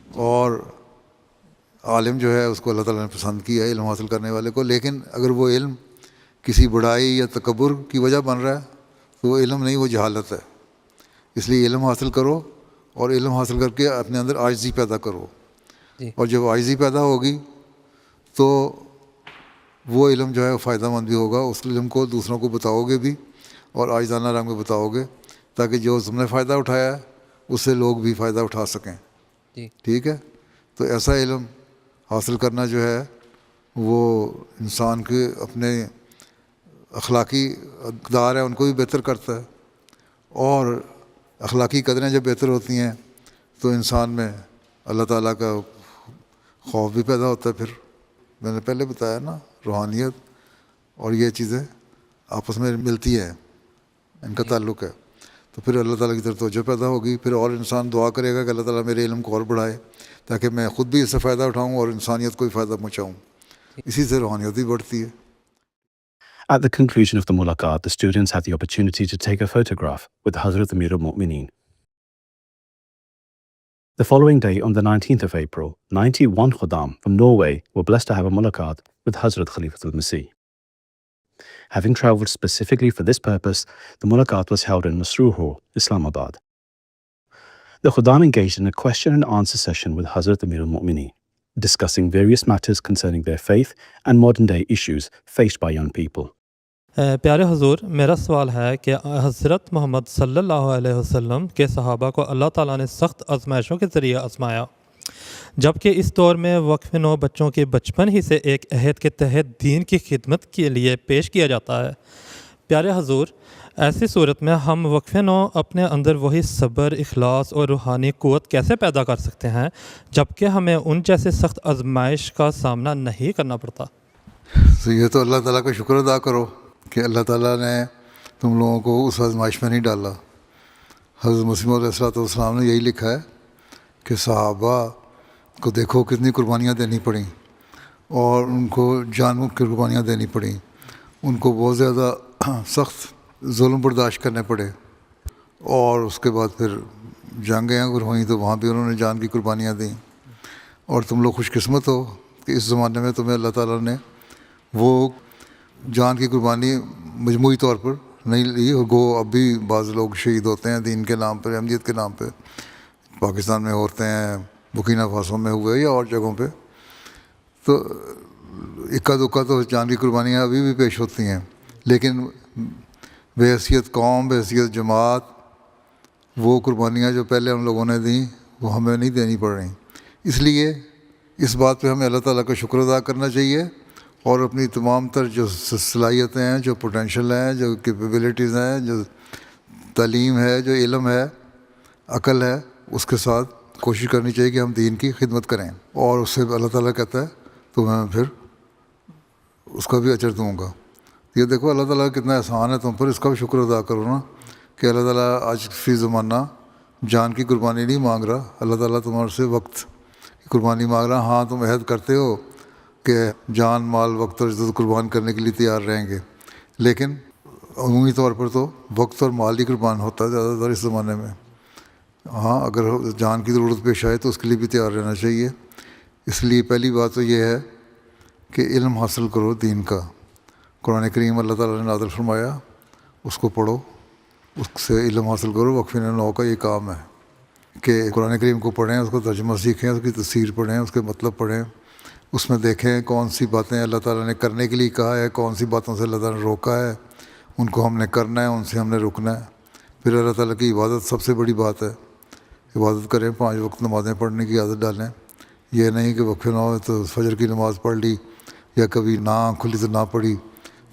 اور عالم جو ہے اس کو اللہ تعالیٰ نے پسند کیا ہے، علم حاصل کرنے والے کو، لیکن اگر وہ علم کسی بڑائی یا تکبر کی وجہ بن رہا ہے تو وہ علم نہیں، وہ جہالت ہے۔ اس لیے علم حاصل کرو، اور علم حاصل کر کے اپنے اندر عاجزی پیدا کرو، جی، اور جب عاجزی پیدا ہوگی تو وہ علم جو ہے فائدہ مند بھی ہوگا، اس علم کو دوسروں کو بتاؤ گے بھی، اور عاجزانہ رنگ میں بتاؤ گے تاکہ جو تم نے فائدہ اٹھایا ہے اس سے لوگ بھی فائدہ اٹھا سکیں. جی ٹھیک ہے. تو ایسا علم حاصل کرنا جو ہے وہ انسان کے اپنے اخلاقی اقدار ہیں ان کو بھی بہتر کرتا ہے، اور اخلاقی قدریں جب بہتر ہوتی ہیں تو انسان میں اللہ تعالیٰ کا خوف بھی پیدا ہوتا ہے. پھر میں نے پہلے بتایا نا، روحانیت اور یہ چیزیں آپس میں ملتی ہیں، ان کا تعلق ہے. تو پھر اللہ تعالیٰ کی طرف توجہ پیدا ہوگی، پھر اور انسان دعا کرے گا کہ اللہ تعالیٰ میرے علم کو اور بڑھائے تاکہ میں خود بھی اس سے فائدہ اٹھاؤں اور انسانیت کو بھی فائدہ پہنچاؤں. اسی سے روحانیت بھی بڑھتی ہے. At the conclusion of the mulaqat, the students had the opportunity to take a photograph with Hazrat Amir al-Mu'mineen. The following day, on the 19th of April, 91 Khuddam from Norway were blessed to have a mulaqat with Hazrat Khalifatul Masih. Having travelled specifically for this purpose, the mulaqat was held in Masroor Hall, Islamabad. The Khuddam engaged in a question and answer session with Hazrat Amir al-Mu'mineen, discussing various matters concerning their faith and modern-day issues faced by young people. پیارے حضور، میرا سوال ہے کہ حضرت محمد صلی اللہ علیہ وسلم کے صحابہ کو اللہ تعالیٰ نے سخت آزمائشوں کے ذریعے آزمایا، جبکہ اس دور میں وقف نو بچوں کے بچپن ہی سے ایک عہد کے تحت دین کی خدمت کے لیے پیش کیا جاتا ہے. پیارے حضور، ایسی صورت میں ہم وقف نو اپنے اندر وہی صبر، اخلاص اور روحانی قوت کیسے پیدا کر سکتے ہیں جبکہ ہمیں ان جیسے سخت آزمائش کا سامنا نہیں کرنا پڑتا؟ تو یہ تو اللہ تعالیٰ کا شکر ادا کرو کہ اللہ تعالیٰ نے تم لوگوں کو اس آزمائش میں نہیں ڈالا. حضرت مسیح علیہ السلام نے یہی لکھا ہے کہ صحابہ کو دیکھو کتنی قربانیاں دینی پڑیں، اور ان کو جانوں کی قربانیاں دینی پڑیں، ان کو بہت زیادہ سخت ظلم برداشت کرنے پڑے، اور اس کے بعد پھر جنگیں اگر ہوئیں تو وہاں بھی انہوں نے جان کی قربانیاں دیں. اور تم لوگ خوش قسمت ہو کہ اس زمانے میں تمہیں اللہ تعالیٰ نے وہ جان کی قربانی مجموعی طور پر نہیں لی. گو اب بھی بعض لوگ شہید ہوتے ہیں دین کے نام پر، احمدیت کے نام پہ. پاکستان میں ہوتے ہیں، بکینا فاسو میں ہوئے یا اور جگہوں پہ، تو اکا دکا تو جان کی قربانیاں ابھی بھی پیش ہوتی ہیں. لیکن بحیثیت قوم، بحیثیت جماعت، وہ قربانیاں جو پہلے ہم لوگوں نے دیں وہ ہمیں نہیں دینی پڑ رہی. اس لیے اس بات پہ ہمیں اللہ تعالیٰ کا شکر ادا کرنا چاہیے، اور اپنی تمام تر جو صلاحیتیں ہیں، جو پوٹینشیل ہیں، جو کیپیبلٹیز ہیں، جو تعلیم ہے، جو علم ہے، عقل ہے، اس کے ساتھ کوشش کرنی چاہیے کہ ہم دین کی خدمت کریں. اور اس سے اللہ تعالیٰ کہتا ہے تو میں پھر اس کا بھی اجر دوں گا. یہ دیکھو اللہ تعالیٰ کتنا احسان ہے تم پر، اس کا بھی شکر ادا کرو نا کہ اللہ تعالیٰ آج فی زمانہ جان کی قربانی نہیں مانگ رہا، اللہ تعالیٰ تمہارے سے وقت کی قربانی مانگ رہا. ہاں تم عہد کرتے ہو کہ جان، مال، وقت اور عزت قربان کرنے کے لیے تیار رہیں گے، لیکن عمومی طور پر تو وقت اور مال ہی قربان ہوتا ہے زیادہ تر اس زمانے میں. ہاں اگر جان کی ضرورت پیش آئے تو اس کے لیے بھی تیار رہنا چاہیے. اس لیے پہلی بات تو یہ ہے کہ علم حاصل کرو دین کا. قرآن کریم اللہ تعالیٰ نے نازل فرمایا، اس کو پڑھو، اس سے علم حاصل کرو. وقف نو کا یہ کام ہے کہ قرآن کریم کو پڑھیں، اس کو ترجمہ سیکھیں، اس کی تفسیر پڑھیں، اس کے مطلب پڑھیں، اس میں دیکھیں کون سی باتیں اللہ تعالیٰ نے کرنے کے لیے کہا ہے، کون سی باتوں سے اللہ تعالیٰ نے روکا ہے، ان کو ہم نے کرنا ہے، ان سے ہم نے رکنا ہے. پھر اللہ تعالیٰ کی عبادت سب سے بڑی بات ہے. عبادت کریں، 5 وقت نمازیں پڑھنے کی عادت ڈالیں. یہ نہیں کہ وقف نہ ہو تو فجر کی نماز پڑھ لی، یا کبھی نہ کھلی تو نہ پڑھی،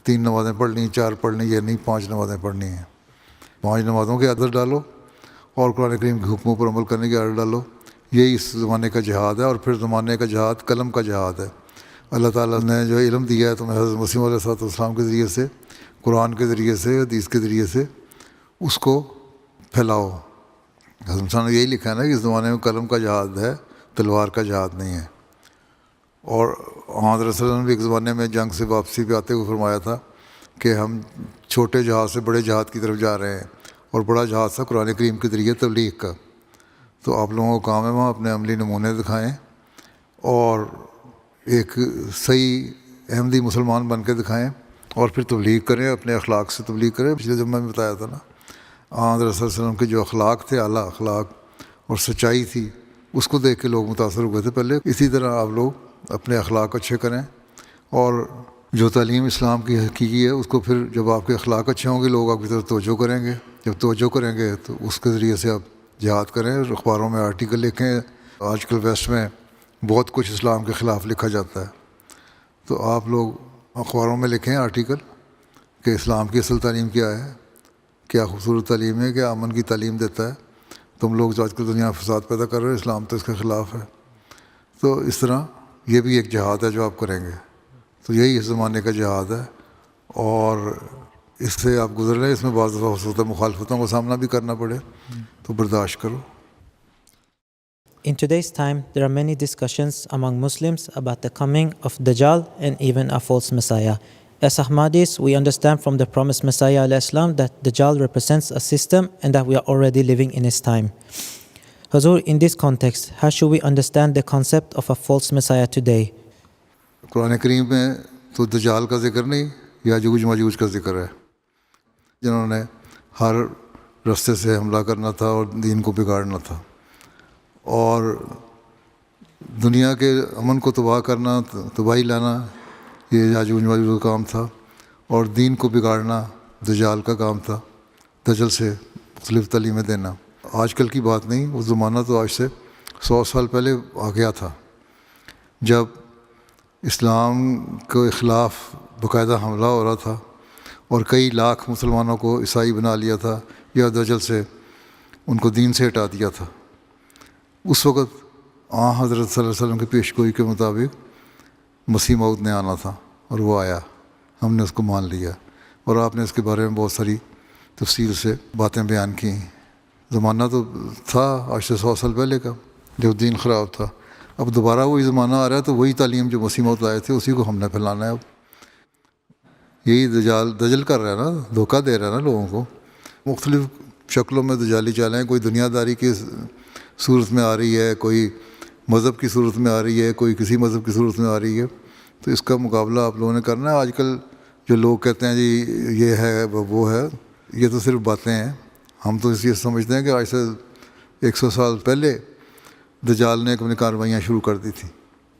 3 نمازیں پڑھ لیں، 4 پڑھ لیں. یہ نہیں، 5 نمازیں پڑھنی ہیں. 5 نمازوں کی عادت ڈالو اور قرآن کریم کے حکموں پر عمل کرنے کی عادت ڈالو. یہی اس زمانے کا جہاد ہے. اور پھر زمانے کا جہاد قلم کا جہاد ہے. اللہ تعالیٰ نے جو علم دیا ہے تمہیں حضرت مسیح علیہ السلام کے ذریعے سے، قرآن کے ذریعے سے، حدیث کے ذریعے سے، اس کو پھیلاؤ. حضرت صاحب نے یہی لکھا ہے نا کہ اس زمانے میں قلم کا جہاد ہے، تلوار کا جہاد نہیں ہے. اور حضرت رسول اللہ نے بھی ایک زمانے میں جنگ سے واپسی پہ آتے ہوئے فرمایا تھا کہ ہم چھوٹے جہاد سے بڑے جہاد کی طرف جا رہے ہیں، اور بڑا جہاد تھا قرآن کریم کے ذریعے تبلیغ کا. تو آپ لوگوں کا کام ہے وہاں اپنے عملی نمونے دکھائیں اور ایک صحیح احمدی مسلمان بن کے دکھائیں، اور پھر تبلیغ کریں، اپنے اخلاق سے تبلیغ کریں. پچھلے جمعہ میں بتایا تھا نا، حضرت صلی اللہ علیہ وسلم کے جو اخلاق تھے، اعلیٰ اخلاق اور سچائی تھی، اس کو دیکھ کے لوگ متاثر ہوئے تھے پہلے. اسی طرح آپ لوگ اپنے اخلاق اچھے کریں، اور جو تعلیم اسلام کی حقیقی ہے اس کو پھر جب آپ کے اخلاق اچھے ہوں گے لوگ آپ کی طرف توجہ کریں گے. جب توجہ کریں گے تو اس کے ذریعے سے آپ جہاد کریں. اخباروں میں آرٹیکل لکھیں. آج کل ویسٹ میں بہت کچھ اسلام کے خلاف لکھا جاتا ہے, تو آپ لوگ اخباروں میں لکھیں آرٹیکل کہ اسلام کی اصل تعلیم کیا ہے, کیا خوبصورت تعلیم ہے, کیا امن کی تعلیم دیتا ہے. تم لوگ جو آج کل دنیا میں فساد پیدا کر رہے ہو, اسلام تو اس کے خلاف ہے. تو اس طرح یہ بھی ایک جہاد ہے جو آپ کریں گے. تو یہی اس زمانے کا جہاد ہے, اور اس سے آپ گزر رہے ہیں. اس میں بعض دفعہ ہو سکتا ہے مخالفتوں کا سامنا بھی کرنا پڑے, تو برداشت کرو. In today's time, there are many discussions among Muslims about the coming of Dajjal and even a false Messiah. As Ahmadis, we understand from the promised Messiah al-Islam that Dajjal represents a system and that we are already living in his time. Hazur, in this context, how should we understand the concept of a false Messiah today? قرآن کریم میں تو دجال کا ذکر نہیں, یاجوج ماجوج کا ذکر ہے, جنہوں نے ہر راستے سے حملہ کرنا تھا اور دین کو بگاڑنا تھا, اور دنیا کے امن کو تباہ کرنا, تباہی لانا, یہ یاجوج ماجوج کا کام تھا, اور دین کو بگاڑنا دجال کا کام تھا, دجل سے مختلف تعلیمیں دینا. آج کل کی بات نہیں, وہ زمانہ تو آج سے 100 سال پہلے آ گیا تھا, جب اسلام کے خلاف باقاعدہ حملہ ہو رہا تھا اور کئی لاکھ مسلمانوں کو عیسائی بنا لیا تھا یا دجل سے ان کو دین سے ہٹا دیا تھا. اس وقت حضرت صلی اللہ علیہ وسلم کی پیش گوئی کے مطابق مسیح موعود نے آنا تھا, اور وہ آیا, ہم نے اس کو مان لیا, اور آپ نے اس کے بارے میں بہت ساری تفصیل سے باتیں بیان کی. زمانہ تو تھا آج سے 100 سال پہلے کا جب دین خراب تھا. اب دوبارہ وہی زمانہ آ رہا ہے, تو وہی تعلیم جو مسیح موعود لائے تھے اسی کو ہم نے پھیلانا ہے. اب یہی دجل کر رہا ہے نا, دھوکہ دے رہا ہے نا لوگوں کو. مختلف شکلوں میں دجالی چالیں, کوئی دنیا داری کی صورت میں آ رہی ہے, کوئی مذہب کی صورت میں آ رہی ہے, کوئی کسی مذہب کی صورت میں آ رہی ہے. تو اس کا مقابلہ آپ لوگوں نے کرنا ہے. آج کل جو لوگ کہتے ہیں جی یہ ہے وہ ہے, یہ تو صرف باتیں ہیں. ہم تو اس لیے سمجھتے ہیں کہ آج سے 100 سال پہلے دجال نے اپنی کارروائیاں شروع کر دی تھیں.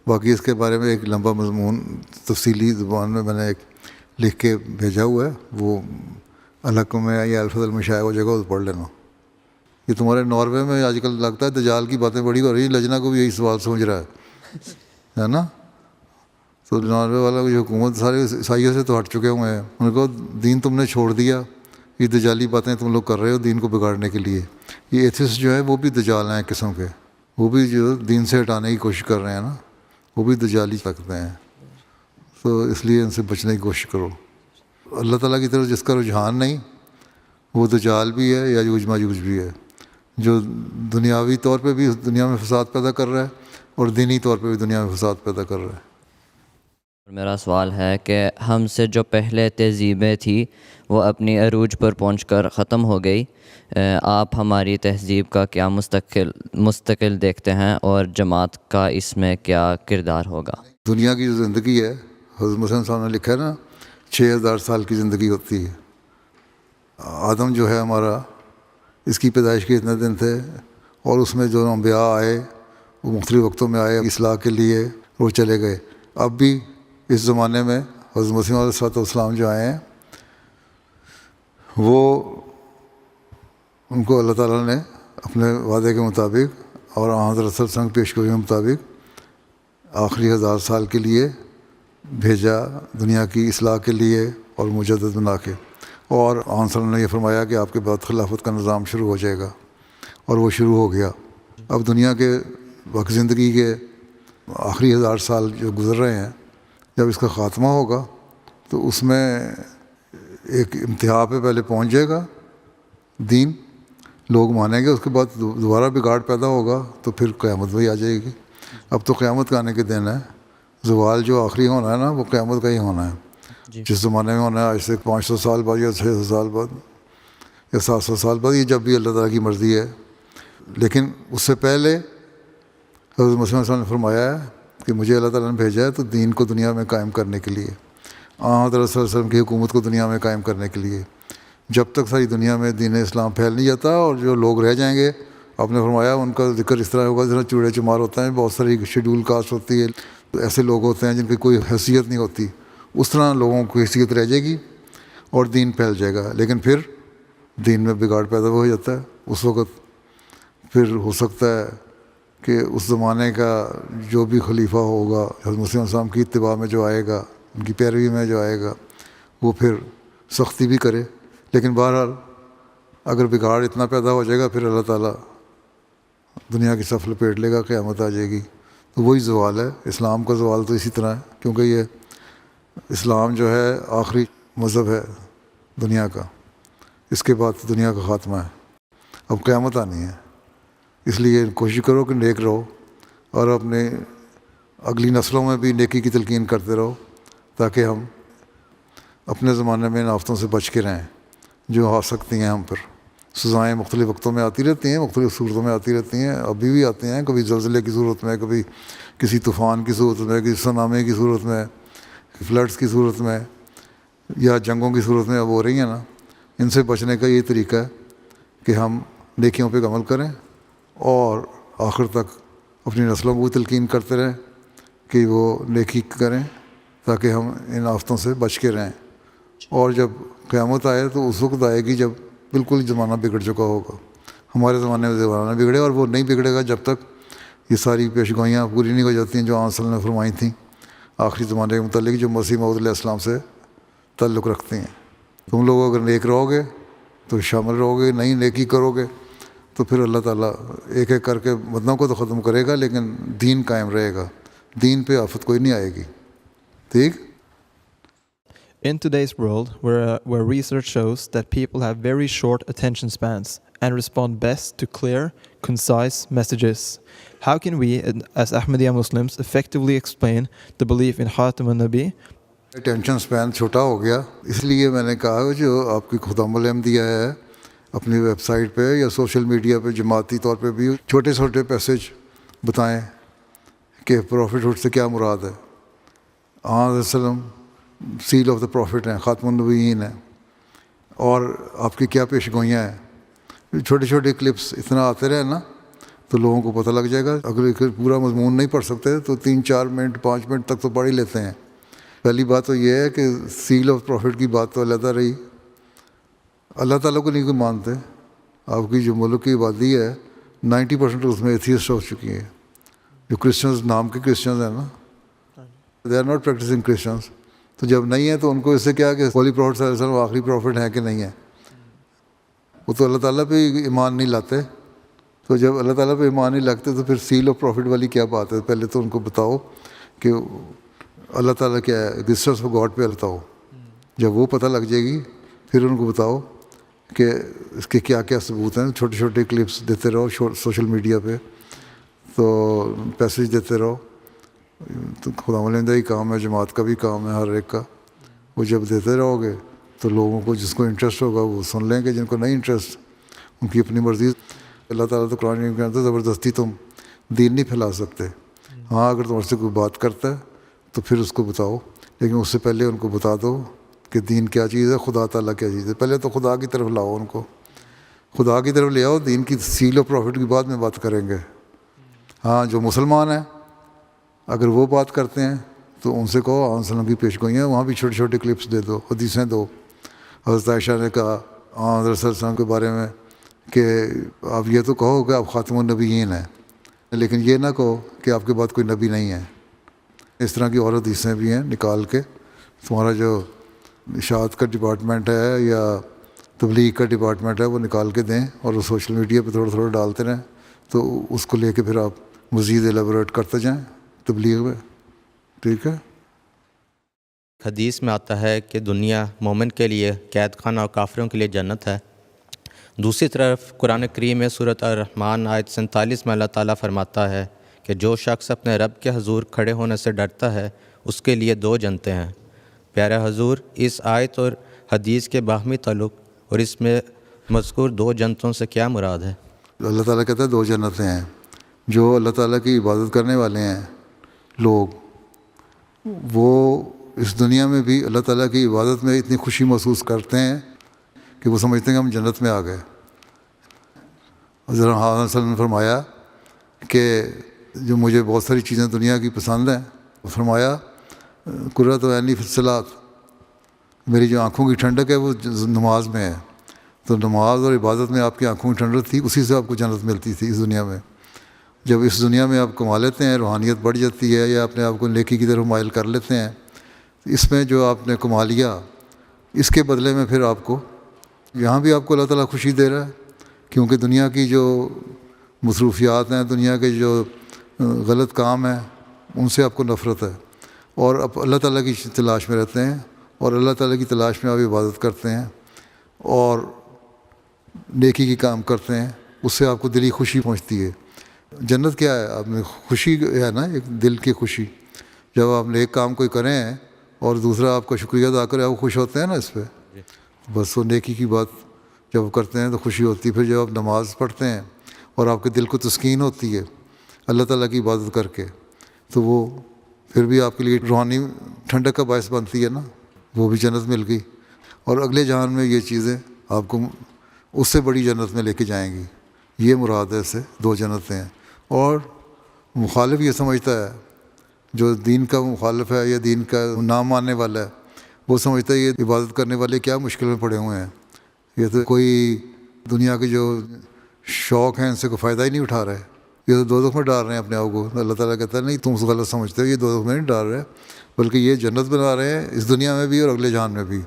باقی اس کے بارے میں ایک لمبا مضمون تفصیلی زبان میں نے ایک لکھ کے بھیجا ہوا ہے, وہ الحق میں یا الفت المشاع وہ جگہ پڑھ لینا. یہ تمہارے ناروے میں آج کل لگتا ہے دجال کی باتیں بڑی ہو رہی ہیں, لجنا کو بھی یہی سوال سوچ رہا ہے نا. تو ناروے والا کی حکومت سارے عیسائیوں سے تو ہٹ چکے ہوئے ہیں. ان کو دین تم نے چھوڑ دیا, یہ دجالی باتیں تم لوگ کر رہے ہو دین کو بگاڑنے کے لیے. یہ ایتھسٹ جو ہے وہ بھی دجال ہیں قسم کے, وہ بھی جو دین سے ہٹانے کی کوشش کر رہے ہیں نا, وہ بھی دجالی لگتے ہیں. تو اس لیے ان سے بچنے کی کوشش کرو. اللہ تعالیٰ کی طرف جس کا رجحان نہیں, وہ دجال بھی ہے, یاجوج ماجوج بھی ہے, جو دنیاوی طور پہ بھی دنیا میں فساد پیدا کر رہا ہے اور دینی طور پہ بھی دنیا میں فساد پیدا کر رہا ہے. میرا سوال ہے کہ ہم سے جو پہلے تہذیبیں تھیں وہ اپنی عروج پر پہنچ کر ختم ہو گئی. آپ ہماری تہذیب کا کیا مستقل دیکھتے ہیں, اور جماعت کا اس میں کیا کردار ہوگا؟ دنیا کی جو زندگی ہے, حضرت مسلم صاحب نے لکھا ہے نا, 6000 سال کی زندگی ہوتی ہے. آدم جو ہے ہمارا, اس کی پیدائش کے اتنے دن تھے, اور اس میں جو انبیاء آئے وہ مختلف وقتوں میں آئے اصلاح کے لیے, وہ چلے گئے. اب بھی اس زمانے میں حضرت مسیح علیہ السلام جو آئے ہیں, وہ ان کو اللہ تعالیٰ نے اپنے وعدے کے مطابق اور حضرت صلی اللہ علیہ وسلم کی پیشگوئی کے مطابق آخری 1000 سال کے لیے بھیجا, دنیا کی اصلاح کے لیے اور مجدد بنا کے. اور صلی اللہ علیہ وسلم نے یہ فرمایا کہ آپ کے بعد خلافت کا نظام شروع ہو جائے گا, اور وہ شروع ہو گیا. اب دنیا کے وقت زندگی کے آخری 1000 سال جو گزر رہے ہیں, جب اس کا خاتمہ ہوگا تو اس میں ایک انتہا پہ پہلے پہنچ جائے گا دین, لوگ مانیں گے, اس کے بعد دوبارہ بگاڑ پیدا ہوگا, تو پھر قیامت بھی آ جائے گی. اب تو قیامت کا آنے کے دن ہے. زوال جو آخری ہونا ہے نا, وہ قیامت کا ہی ہونا ہے. جس زمانے میں ہونا ہے آج سے 500 سال بعد یا 600 سال بعد یا 700 سال بعد, یہ جب بھی اللہ تعالیٰ کی مرضی ہے. لیکن اس سے پہلے حضرت مسیح صلی اللہ علیہ وسلم نے فرمایا ہے کہ مجھے اللہ تعالیٰ نے بھیجا ہے تو دین کو دنیا میں قائم کرنے کے لیے, حضرت صلی اللہ علیہ وسلم کی حکومت کو دنیا میں قائم کرنے کے لیے. جب تک ساری دنیا میں دین اسلام پھیل نہیں جاتا, اور جو لوگ رہ جائیں گے, آپ نے فرمایا ان کا ذکر اس طرح ہوگا جس طرح چوڑے چمار ہوتا ہے, بہت ساری شیڈول کاسٹ ہوتی ہے, ایسے لوگ ہوتے ہیں جن کی کوئی حیثیت نہیں ہوتی, اس طرح لوگوں کو حیثیت رہ جائے گی اور دین پھیل جائے گا. لیکن پھر دین میں بگاڑ پیدا ہو جاتا ہے. اس وقت پھر ہو سکتا ہے کہ اس زمانے کا جو بھی خلیفہ ہوگا حضرت مسیح علیہ السلام کی اتباع میں جو آئے گا, ان کی پیروی میں جو آئے گا, وہ پھر سختی بھی کرے. لیکن بہرحال اگر بگاڑ اتنا پیدا ہو جائے گا پھر اللہ تعالیٰ دنیا کی صف لپیٹ لے گا, قیامت آ جائے گی. تو وہی زوال ہے. اسلام کا زوال تو اسی طرح ہے, کیونکہ یہ اسلام جو ہے آخری مذہب ہے دنیا کا. اس کے بعد دنیا کا خاتمہ ہے, اب قیامت آنی ہے. اس لیے کوشش کرو کہ نیک رہو اور اپنے اگلی نسلوں میں بھی نیکی کی تلقین کرتے رہو, تاکہ ہم اپنے زمانے میں ان آفتوں سے بچ کے رہیں جو آ سکتی ہیں ہم پر. سزائیں مختلف وقتوں میں آتی رہتی ہیں, مختلف صورتوں میں آتی رہتی ہیں, ابھی بھی آتی ہیں, کبھی زلزلے کی صورت میں, کبھی کسی طوفان کی صورت میں, کسی سونامی کی صورت میں, فلڈس کی صورت میں, یا جنگوں کی صورت میں اب ہو رہی ہیں نا. ان سے بچنے کا یہ طریقہ ہے کہ ہم نیکیوں پہ عمل کریں اور آخر تک اپنی نسلوں کو تلقین کرتے رہیں کہ وہ نیکی کریں, تاکہ ہم ان آفتوں سے بچ کے رہیں. اور جب قیامت آئے تو اس وقت آئے گی جب بالکل زمانہ بگڑ چکا ہوگا. ہمارے زمانے میں زمانہ بگڑے, اور وہ نہیں بگڑے گا جب تک یہ ساری پیشگوئیاں پوری نہیں ہو جاتی ہیں جو آن صلی اللہ علیہ وسلم نے فرمائی تھیں آخری زمانے کے متعلق, جو مسیح موعود علیہ السلام سے تعلق رکھتی ہیں. تم لوگ اگر نیک رہو گے تو شامل رہو گے, نہیں نیکی کرو گے تو پھر اللہ تعالیٰ ایک ایک کر کے بدنوں کو تو ختم کرے گا, لیکن دین قائم رہے گا. دین پہ آفت کوئی نہیں آئے گی. ٹھیک. In today's world, where research shows that people have very short attention spans and respond best to clear, concise messages, how can we, as Ahmadiyya Muslims, effectively explain the belief in Khatam al-Nabi? Tension span چھوٹا ہو گیا, اس لیے میں نے کہا جو آپ کی خدام الاحمدیہ ہے اپنی ویب سائٹ پہ یا سوشل میڈیا پہ جماعتی طور پہ بھی چھوٹے چھوٹے پیسج بتائیں کہ پروفٹ ہوڈ سے کیا مراد ہے. علیہ وسلم سیل آف دا پروفٹ ہیں, خاتم النبیین ہیں, اور آپ کی کیا پیش گوئیاں ہیں. چھوٹے چھوٹے کلپس اتنا آتے رہے نا تو لوگوں کو پتہ لگ جائے گا. اگر پورا مضمون نہیں پڑھ سکتے تو 3-4 منٹ 5 منٹ تک تو پڑھ ہی لیتے ہیں. پہلی بات تو یہ ہے کہ سیل آف پروفٹ کی بات تو علیحدہ رہی, اللہ تعالیٰ کو نہیں کوئی مانتے. آپ کی جو ملک کی آبادی ہے 90% اس میں ایتھیسٹ ہو چکی ہیں, جو کرسچنز نام کے کرسچنز ہیں نا, they are not practising Christians. تو جب نہیں ہے تو ان کو اس سے کیا کہ ہولی پروفٹ صلی اللہ علیہ وسلم آخری پروفٹ ہیں کہ نہیں ہیں. وہ تو اللہ تعالیٰ پہ ایمان نہیں لاتے. تو جب اللہ تعالیٰ پہ ایمان نہیں لگتے تو پھر سیل آف پروفٹ والی کیا بات ہے. پہلے تو ان کو بتاؤ کہ اللہ تعالیٰ کیا ہے, ایگزسٹنس آف گاڈ پہ بتاؤ. جب وہ پتہ لگ جائے گی پھر ان کو بتاؤ کہ اس کے کیا کیا ثبوت ہیں. چھوٹے چھوٹے کلپس دیتے رہو سوشل میڈیا پہ, تو پیسج دیتے رہو. تو خدا ملندہ ہی کام ہے, جماعت کا بھی کام ہے, ہر ایک کا. وہ جب دیتے رہو گے تو لوگوں کو جس کو انٹرسٹ ہوگا وہ سن لیں گے, جن کو نہیں انٹرسٹ ان کی اپنی مرضی. اللہ تعالیٰ تو قرآن میں کہتا ہے زبردستی تم دین نہیں پھیلا سکتے. ہاں اگر تم سے کوئی بات کرتا ہے تو پھر اس کو بتاؤ, لیکن اس سے پہلے ان کو بتا دو کہ دین کیا چیز ہے, خدا تعالیٰ کیا چیز ہے. پہلے تو خدا کی طرف لاؤ, ان کو خدا کی طرف لے آؤ. دین کی سیل و پروفٹ کی بعد میں بات کریں گے. ہاں جو مسلمان ہیں اگر وہ بات کرتے ہیں تو ان سے کہو آن وسلم کی پیش گوئیاں, وہاں بھی چھوٹے چھوٹے کلپس دے دو, حدیثیں دو. حضرت عائشہ نے کہا حضرت صلی اللہ علیہ وسلم کے بارے میں کہ آپ یہ تو کہو کہ آپ خاتم النبیین ہیں, لیکن یہ نہ کہو کہ آپ کے بعد کوئی نبی نہیں ہے. اس طرح کی اور حدیثیں بھی ہیں, نکال کے تمہارا جو اشاعت کا ڈپارٹمنٹ ہے یا تبلیغ کا ڈپارٹمنٹ ہے وہ نکال کے دیں, اور وہ سوشل میڈیا پہ تھوڑا تھوڑا ڈالتے رہیں, تو اس کو لے کے پھر آپ مزید ایلیبوریٹ کرتے جائیں تبلیغ میں. ٹھیک ہے. حدیث میں آتا ہے کہ دنیا مومن کے لیے قید خانہ اور کافروں کے لیے جنت ہے. دوسری طرف قرآن کریم میں سورۃ الرحمن آیت 47 میں اللہ تعالیٰ فرماتا ہے کہ جو شخص اپنے رب کے حضور کھڑے ہونے سے ڈرتا ہے اس کے لیے 2 جنتیں ہیں. پیارے حضور, اس آیت اور حدیث کے باہمی تعلق اور اس میں مذکور 2 جنتوں سے کیا مراد ہے؟ اللہ تعالیٰ کہتا ہے 2 جنتیں ہیں. جو اللہ تعالیٰ کی عبادت کرنے والے ہیں لوگ, وہ اس دنیا میں بھی اللہ تعالیٰ کی عبادت میں اتنی خوشی محسوس کرتے ہیں کہ وہ سمجھتے ہیں کہ ہم جنت میں آ گئے. حضرت صلی اللہ علیہ وسلم نے فرمایا کہ جو مجھے بہت ساری چیزیں دنیا کی پسند ہیں, فرمایا قرۃ عینی فی الصلاۃ, میری جو آنکھوں کی ٹھنڈک ہے وہ نماز میں ہے. تو نماز اور عبادت میں آپ کی آنکھوں میں ٹھنڈک تھی، اسی سے آپ کو جنت ملتی تھی اس دنیا میں. جب اس دنیا میں آپ کما لیتے ہیں، روحانیت بڑھ جاتی ہے یا اپنے آپ کو نیکی کی طرف مائل کر لیتے ہیں، اس میں جو آپ نے کما لیا اس کے بدلے میں پھر آپ کو یہاں بھی آپ کو اللہ تعالیٰ خوشی دے رہا ہے، کیونکہ دنیا کی جو مصروفیات ہیں، دنیا کے جو غلط کام ہیں، ان سے آپ کو نفرت ہے، اور اب اللہ تعالیٰ کی تلاش میں رہتے ہیں، اور اللہ تعالیٰ کی تلاش میں آپ عبادت کرتے ہیں اور نیکی کی کام کرتے ہیں، اس سے آپ کو دلی خوشی پہنچتی ہے. جنت کیا ہے؟ آپ میں خوشی ہے نا، ایک دل کی خوشی. جب آپ نیک کام کوئی کریں اور دوسرا آپ کا شکریہ ادا کرے، آپ خوش ہوتے ہیں نا اس پہ. بس وہ نیکی کی بات جب کرتے ہیں تو خوشی ہوتی ہے. پھر جب آپ نماز پڑھتے ہیں اور آپ کے دل کو تسکین ہوتی ہے اللہ تعالیٰ کی عبادت کر کے، تو وہ پھر بھی آپ کے لیے روحانی ٹھنڈک کا باعث بنتی ہے نا، وہ بھی جنت مل گئی. اور اگلے جہان میں یہ چیزیں آپ کو اس سے بڑی جنت میں لے کے جائیں گی. یہ مراد ہے، سے دو جنتیں ہیں. اور مخالف یہ سمجھتا ہے، جو دین کا مخالف ہے یا دین کا نہ ماننے والا ہے، وہ سمجھتا ہے یہ عبادت کرنے والے کیا مشکل میں پڑے ہوئے ہیں، یہ تو کوئی دنیا کے جو شوق ہیں ان سے کوئی فائدہ ہی نہیں اٹھا رہے، یہ تو دوزخ میں ڈال رہے ہیں اپنے آپ کو. اللہ تعالیٰ کہتا ہے نہیں، تم غلط سمجھتے ہو، یہ دوزخ میں نہیں ڈال رہے، بلکہ یہ جنت بنا رہے ہیں اس دنیا میں بھی اور اگلے جہان میں بھی.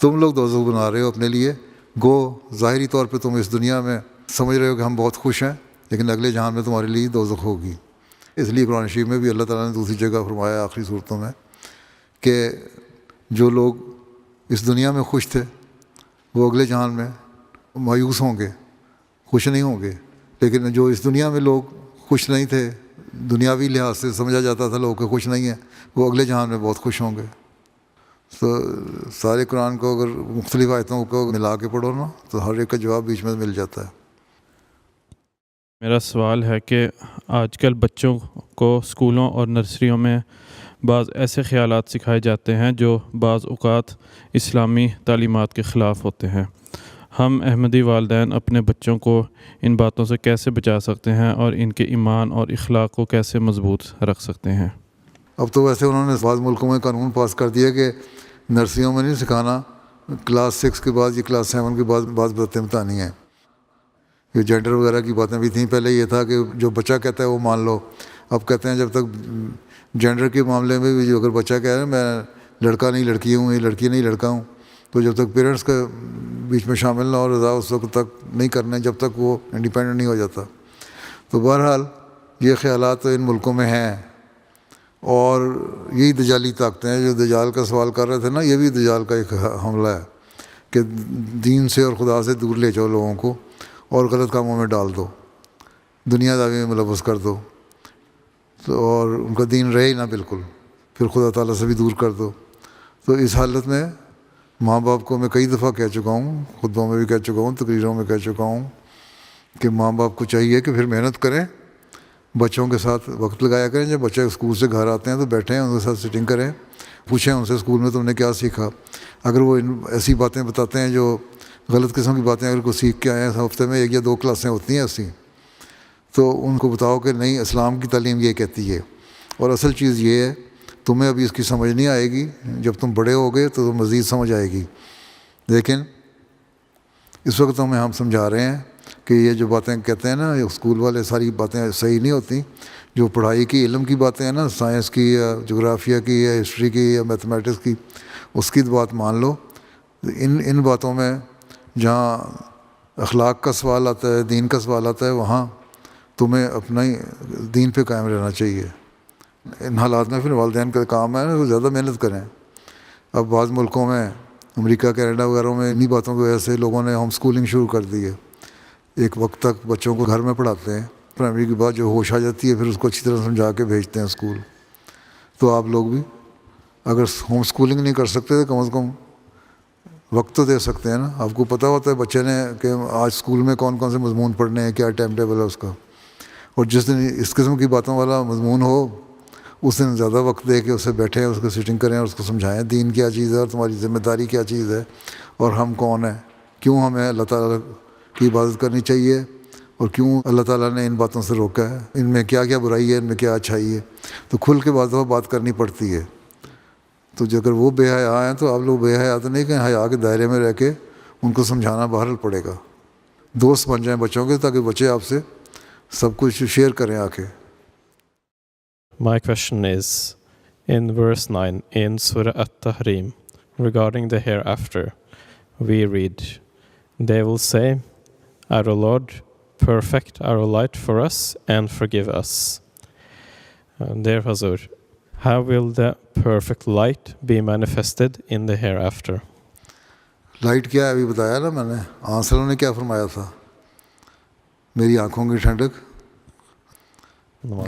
تم لوگ دوزخ بنا رہے ہو اپنے لیے. گو ظاہری طور پہ تم اس دنیا میں سمجھ رہے ہو کہ ہم بہت خوش ہیں، لیکن اگلے جہان میں تمہارے لیے دوزخ ہوگی. اس لیے قرآن شریف میں بھی اللہ تعالیٰ نے دوسری جگہ فرمایا آخری صورتوں میں کہ جو لوگ اس دنیا میں خوش تھے وہ اگلے جہان میں مایوس ہوں گے، خوش نہیں ہوں گے. لیکن جو اس دنیا میں لوگ خوش نہیں تھے، دنیاوی لحاظ سے سمجھا جاتا تھا لوگ کہ خوش نہیں ہیں، وہ اگلے جہان میں بہت خوش ہوں گے. تو سارے قرآن کو اگر مختلف آیتوں کو ملا کے پڑھو نا تو ہر ایک کا جواب بیچ میں مل جاتا ہے. میرا سوال ہے کہ آج کل بچوں کو اسکولوں اور نرسریوں میں بعض ایسے خیالات سکھائے جاتے ہیں جو بعض اوقات اسلامی تعلیمات کے خلاف ہوتے ہیں. ہم احمدی والدین اپنے بچوں کو ان باتوں سے کیسے بچا سکتے ہیں اور ان کے ایمان اور اخلاق کو کیسے مضبوط رکھ سکتے ہیں؟ اب تو ویسے انہوں نے بعض ملکوں میں قانون پاس کر دیا کہ نرسریوں میں نہیں سکھانا، کلاس 6 کے بعد یا کلاس 7 کے بعد بعض باتیں بتانی ہیں. یہ جینڈر وغیرہ کی باتیں بھی تھیں. پہلے یہ تھا کہ جو بچہ کہتا ہے وہ مان لو. اب کہتے ہیں جب تک جینڈر کے معاملے میں بھی اگر بچہ کہہ رہا ہے میں لڑکا نہیں لڑکی ہوں، یہ لڑکی نہیں لڑکا ہوں، تو جب تک پیرنٹس کا بیچ میں شامل نہ ہو رضا اس وقت تک نہیں کرنا، جب تک وہ انڈیپینڈنٹ نہیں ہو جاتا. تو بہرحال یہ خیالات تو ان ملکوں میں ہیں، اور یہی دجالی طاقتیں ہیں. جو دجال کا سوال کر رہے تھے نا، یہ بھی دجال کا ایک حملہ ہے کہ دین سے اور خدا سے دور لے جاؤ لوگوں کو اور غلط کاموں میں ڈال دو، دنیا داری میں ملوث کر دو، تو اور ان کا دین رہے نہ بالکل، پھر خدا تعالیٰ سے بھی دور کر دو. تو اس حالت میں ماں باپ کو میں کئی دفعہ کہہ چکا ہوں، خطبوں میں بھی کہہ چکا ہوں، تقریروں میں کہہ چکا ہوں کہ ماں باپ کو چاہیے کہ پھر محنت کریں، بچوں کے ساتھ وقت لگایا کریں. جب بچے اسکول سے گھر آتے ہیں تو بیٹھیں ان کے ساتھ سٹنگ کریں، پوچھیں ان سے اسکول میں تم نے کیا سیکھا. اگر وہ ایسی باتیں بتاتے ہیں جو غلط قسم کی باتیں اگر کوئی سیکھ کے آئے ہیں، ہفتے میں 1 یا 2 کلاسیں ہوتی ہیں ایسی، تو ان کو بتاؤ کہ نہیں، اسلام کی تعلیم یہ کہتی ہے اور اصل چیز یہ ہے. تمہیں ابھی اس کی سمجھ نہیں آئے گی، جب تم بڑے ہوگے تو مزید سمجھ آئے گی. لیکن اس وقت ہم سمجھا رہے ہیں کہ یہ جو باتیں کہتے ہیں نا اسکول والے، ساری باتیں صحیح نہیں ہوتی. جو پڑھائی کی علم کی باتیں ہیں نا، سائنس کی یا جغرافیہ کی یا ہسٹری کی یا میتھمیٹکس کی، اس کی بات مان لو. ان باتوں میں جہاں اخلاق کا سوال آتا ہے، دین کا سوال آتا ہے، وہاں تمہیں اپنا ہی دین پہ قائم رہنا چاہیے. ان حالات میں پھر والدین کا کام ہے وہ زیادہ محنت کریں. اب بعض ملکوں میں، امریکہ کینیڈا وغیرہ میں، انہی باتوں کی وجہ سے لوگوں نے ہوم اسکولنگ شروع کر دی ہے. ایک وقت تک بچوں کو گھر میں پڑھاتے ہیں، پرائمری کے بعد جو ہوش آ جاتی ہے پھر اس کو اچھی طرح سمجھا کے بھیجتے ہیں اسکول. تو آپ لوگ بھی اگر ہوم اسکولنگ نہیں کر سکتے تو کم از کم وقت تو دے سکتے ہیں نا. آپ کو پتہ ہوتا ہے بچے نے کہ آج اسکول میں کون کون سے مضمون پڑھنے ہیں، کیا ٹائم ٹیبل ہے اس کا. اور جس دن اس قسم کی باتوں والا مضمون ہو اس دن زیادہ وقت دے کے اسے بیٹھیں، اس کو سٹنگ کریں اور اس کو سمجھائیں دین کیا چیز ہے اور تمہاری ذمہ داری کیا چیز ہے اور ہم کون ہیں، کیوں ہمیں اللہ تعالیٰ کی عبادت کرنی چاہیے اور کیوں اللہ تعالیٰ نے ان باتوں سے روکا ہے، ان میں کیا کیا برائی ہے، ان میں کیا اچھائی ہے. تو کھل کے بعض دفعہ بات کرنی پڑتی ہے. تو اگر وہ بے حیا ہیں تو آپ لوگ بے حیا تو نہیں کہ حیا کے دائرے میں رہ کے ان کو سمجھانا بہرحال پڑے گا. دوست بن جائیں بچوں کے تاکہ بچے آپ سے سب کچھ شیئر کریں آ کے. My question is, in verse 9 in Surah At-Tahrim, regarding the hereafter, we read, they will say, our Lord, perfect our light for us and forgive us. Dear Hazur, how will the perfect light be manifested in the hereafter? Light کیا ہے ابھی بتایا نا میں نے. آنسروں نے کیا فرمایا تھا؟ میری آنکھوں کی ٹھنڈک،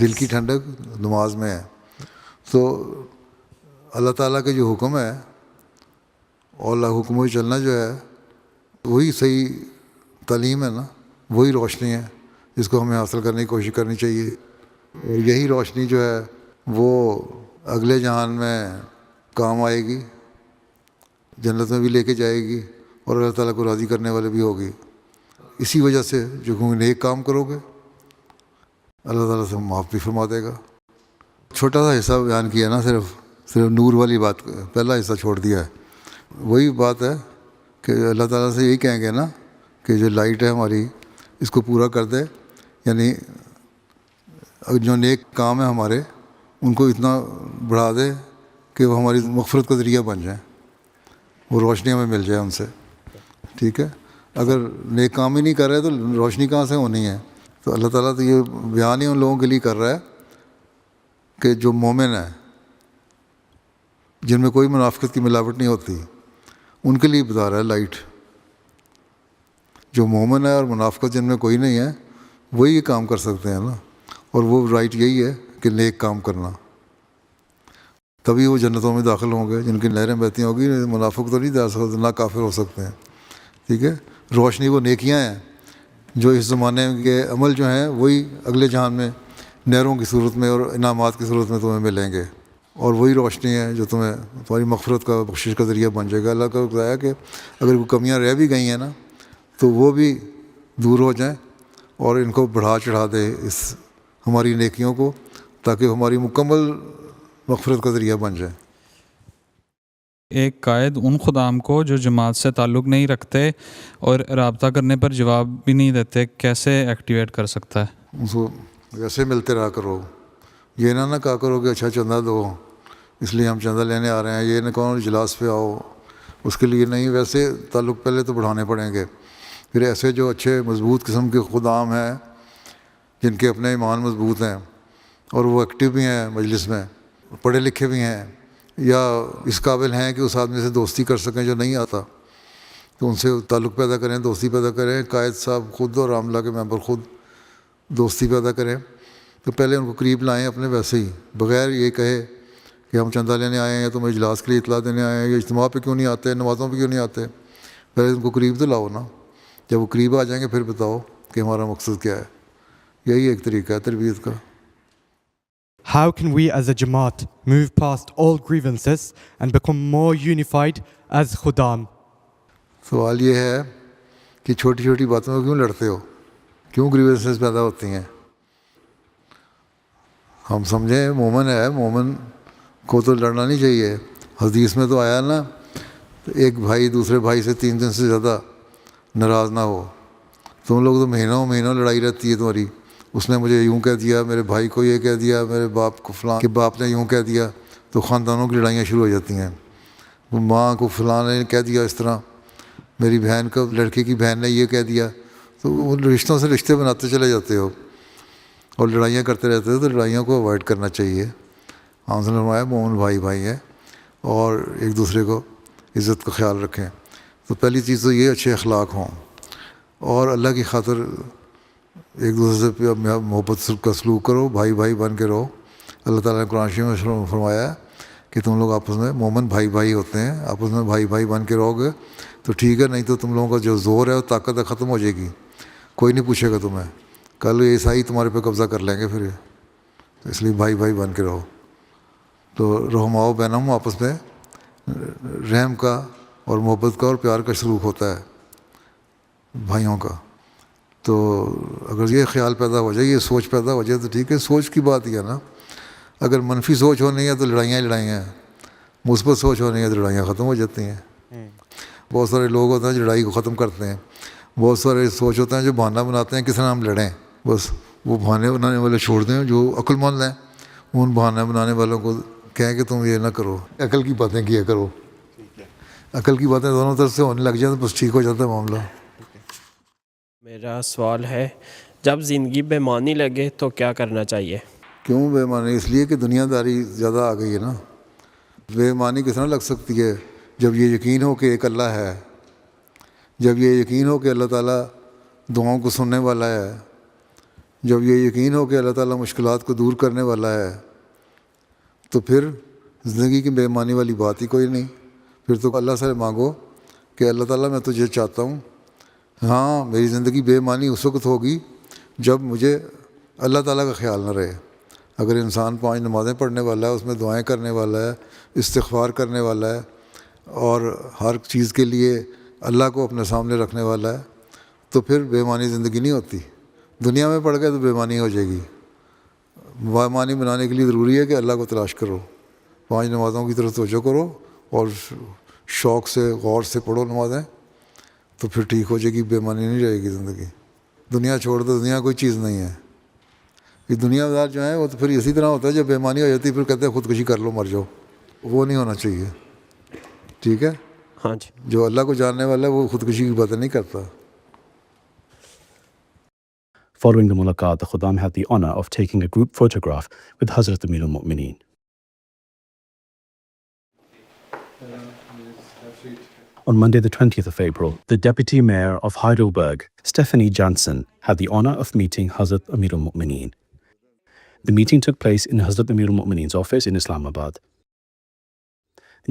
دل کی ٹھنڈک نماز میں ہے. تو اللہ تعالیٰ کے جو حکم ہے اور اللہ حکم میں چلنا جو ہے وہی صحیح تعلیم ہے نا، وہی روشنی ہے جس کو ہمیں حاصل کرنے کی کوشش کرنی چاہیے. اور یہی روشنی جو ہے وہ اگلے جہان میں کام آئے گی، جنت میں بھی لے کے جائے گی اور اللہ تعالیٰ کو راضی کرنے والے بھی ہوگی. اسی وجہ سے جو نیک کام کرو گے اللہ تعالیٰ سے معاف بھی فرما دے گا. چھوٹا سا حصہ بیان کیا نا، صرف نور والی بات، پہلا حصہ چھوڑ دیا ہے. وہی بات ہے کہ اللہ تعالیٰ سے یہی کہیں گے نا کہ جو لائٹ ہے ہماری اس کو پورا کر دے، یعنی جو نیک کام ہے ہمارے ان کو اتنا بڑھا دے کہ وہ ہماری مغفرت کا ذریعہ بن جائیں، وہ روشنی ہمیں مل جائے ان سے. ٹھیک ہے، اگر نیک کام ہی نہیں کر رہے تو روشنی کہاں سے ہونی ہے؟ تو اللہ تعالیٰ تو یہ بیان ہی ان لوگوں کے لیے کر رہا ہے کہ جو مومن ہیں، جن میں کوئی منافقت کی ملاوٹ نہیں ہوتی، ان کے لیے بتا رہا ہے لائٹ. جو مومن ہے اور منافقت جن میں کوئی نہیں ہے وہی یہ کام کر سکتے ہیں نا. اور وہ رائٹ یہی ہے کہ نیک کام کرنا، تبھی وہ جنتوں میں داخل ہوں گے جن کی نہریں بہتی ہوں گی. منافق تو نہیں جا سکتے، نہ کافر ہو سکتے ہیں. ٹھیک ہے، روشنی وہ نیکیاں ہیں جو اس زمانے کے عمل جو ہیں وہی اگلے جہان میں نہروں کی صورت میں اور انعامات کی صورت میں تمہیں ملیں گے. اور وہی روشنی ہے جو تمہاری مغفرت کا، بخشش کا ذریعہ بن جائے گا. اللہ کا بتایا کہ اگر کوئی کمیاں رہ بھی گئی ہیں نا تو وہ بھی دور ہو جائیں اور ان کو بڑھا چڑھا دے اس ہماری نیکیوں کو، تاکہ ہماری مکمل مغفرت کا ذریعہ بن جائے. ایک قائد ان خدام کو جو جماعت سے تعلق نہیں رکھتے اور رابطہ کرنے پر جواب بھی نہیں دیتے کیسے ایکٹیویٹ کر سکتا ہے؟ اس کو ویسے ملتے رہا کرو، یہ نہ کہا کرو کہ اچھا چندہ دو اس لیے ہم چندہ لینے آ رہے ہیں، یہ نہ کہو اجلاس پہ آؤ، اس کے لیے نہیں. ویسے تعلق پہلے تو بڑھانے پڑیں گے. پھر ایسے جو اچھے مضبوط قسم کے خدام ہیں جن کے اپنے ایمان مضبوط ہیں اور وہ ایکٹیو بھی ہیں مجلس میں، پڑھے لکھے بھی ہیں یا اس قابل ہیں کہ اس آدمی سے دوستی کر سکیں جو نہیں آتا، تو ان سے تعلق پیدا کریں، دوستی پیدا کریں. قائد صاحب خود اور عاملہ کے ممبر خود دوستی پیدا کریں. تو پہلے ان کو قریب لائیں اپنے، ویسے ہی بغیر یہ کہے کہ ہم چندہ لینے آئے ہیں یا تم اجلاس کے لیے اطلاع دینے آئے ہیں یا اجتماع پہ کیوں نہیں آتے، نمازوں پہ کیوں نہیں آتے. پہلے ان کو قریب تو لاؤ نا، جب وہ قریب آ جائیں گے پھر بتاؤ کہ ہمارا مقصد کیا ہے. یہی ایک طریقہ ہے تربیت کا. How can we as a Jamaat move past all grievances and become more unified as Khudam? سوال یہ ہے کہ چھوٹی چھوٹی باتوں میں کیوں لڑتے ہو، کیوں گریوینسز پیدا ہوتی ہیں؟ ہم سمجھیں مومن ہے، مومن کو تو لڑنا نہیں چاہیے. حدیث میں تو آیا نا، ایک بھائی دوسرے بھائی سے 3 دن سے زیادہ ناراض نہ ہو. تم لوگ تو مہینوں لڑائی رہتی ہے تمہاری. اس نے مجھے یوں کہہ دیا، میرے بھائی کو یہ کہہ دیا، میرے باپ کو فلاں کے باپ نے یوں کہہ دیا، تو خاندانوں کی لڑائیاں شروع ہو جاتی ہیں. وہ ماں کو فلاں نے کہہ دیا اس طرح، میری بہن کو، لڑکے کی بہن نے یہ کہہ دیا. تو ان رشتوں سے رشتے بناتے چلے جاتے ہو اور لڑائیاں کرتے رہتے ہو. تو لڑائیوں کو اوائڈ کرنا چاہیے. ہم سے فرمایا مومن بھائی ہیں اور ایک دوسرے کو عزت کا خیال رکھیں. تو پہلی چیز تو یہ اچھے اخلاق ہوں اور اللہ کی خاطر ایک دوسرے سے محبت کا سلوک کرو، بھائی بن کے رہو. اللہ تعالیٰ نے قرآن شریف میں فرمایا ہے کہ تم لوگ آپس میں مومن بھائی ہوتے ہیں، آپس میں بھائی بن کے رہو گے تو ٹھیک ہے، نہیں تو تم لوگوں کا جو زور ہے وہ طاقت ختم ہو جائے گی. کوئی نہیں پوچھے گا تمہیں، کل عیسائی تمہارے پہ قبضہ کر لیں گے پھر. تو اس لیے بھائی بن کے رہو. تو رحماؤ بینہم، آپس میں رحم کا اور محبت کا اور پیار کا سلوک ہوتا ہے بھائیوں کا. تو اگر یہ خیال پیدا ہو جائے، یہ سوچ پیدا ہو جائے تو ٹھیک ہے. سوچ کی بات ہی ہے نا. اگر منفی سوچ ہونی ہے تو لڑائیاں ہیں، مثبت سوچ ہونی ہے تو لڑائیاں ختم ہو جاتی ہیں. بہت سارے لوگ ہوتے ہیں جو لڑائی کو ختم کرتے ہیں. بہت سارے سوچ ہوتے ہیں جو بہانہ بناتے ہیں کس طرح ہم لڑیں. بس وہ بہانے بنانے والے چھوڑ دیں. جو عقل مند ہیں ان بہانے بنانے والوں کو کہیں کہ تم یہ نہ کرو, عقل کی باتیں کیا کرو. عقل کی باتیں دونوں طرف سے ہونے لگ جائیں تو بس ٹھیک ہو جاتا ہے معاملہ. میرا سوال ہے, جب زندگی بے معنی لگے تو کیا کرنا چاہیے؟ کیوں بے معنی؟ اس لیے کہ دنیا داری زیادہ آ گئی ہے نا. بے معنی کس طرح لگ سکتی ہے جب یہ یقین ہو کہ ایک اللہ ہے, جب یہ یقین ہو کہ اللہ تعالیٰ دعاؤں کو سننے والا ہے, جب یہ یقین ہو کہ اللہ تعالیٰ مشکلات کو دور کرنے والا ہے, تو پھر زندگی کی بے معنی والی بات ہی کوئی نہیں. پھر تو اللہ سے مانگو کہ اللہ تعالیٰ میں تجھے چاہتا ہوں, ہاں میری زندگی بے معنی اس وقت ہوگی جب مجھے اللہ تعالیٰ کا خیال نہ رہے. اگر انسان 5 نمازیں پڑھنے والا ہے, اس میں دعائیں کرنے والا ہے, استغفار کرنے والا ہے, اور ہر چیز کے لیے اللہ کو اپنے سامنے رکھنے والا ہے, تو پھر بے معنی زندگی نہیں ہوتی. دنیا میں پڑ گئے تو بے معنی ہو جائے گی. بے معنی بنانے کے لیے ضروری ہے کہ اللہ کو تلاش کرو, 5 نمازوں کی طرف توجہ کرو اور شوق سے غور سے پڑھو نمازیں, تو پھر ٹھیک ہو جائے گی. بے معنی نہیں رہے گی زندگی. دنیا چھوڑ دو, دنیا کوئی چیز نہیں ہے. یہ دنیا دار جو ہیں وہ تو پھر اسی طرح ہوتا ہے, جب بے معنی ہو جاتی ہے پھر کہتے ہیں خودکشی کر لو, مر جاؤ. وہ نہیں ہونا چاہیے. ٹھیک ہے, ہاں جی. جو اللہ کو جاننے والا ہے وہ خودکشی کی باتیں نہیں کرتا. Following the mulaqat, the Khuddam had the honor of taking a group photograph with Hazrat Amir al-Mu'mineen. On Monday, the 20th of April, the Deputy Mayor of Heidelberg, Stephanie Janssen, had the honor of meeting Hazrat Amir al-Mu'mineen. The meeting took place in Hazrat Amir al-Mu'mineen's office in Islamabad.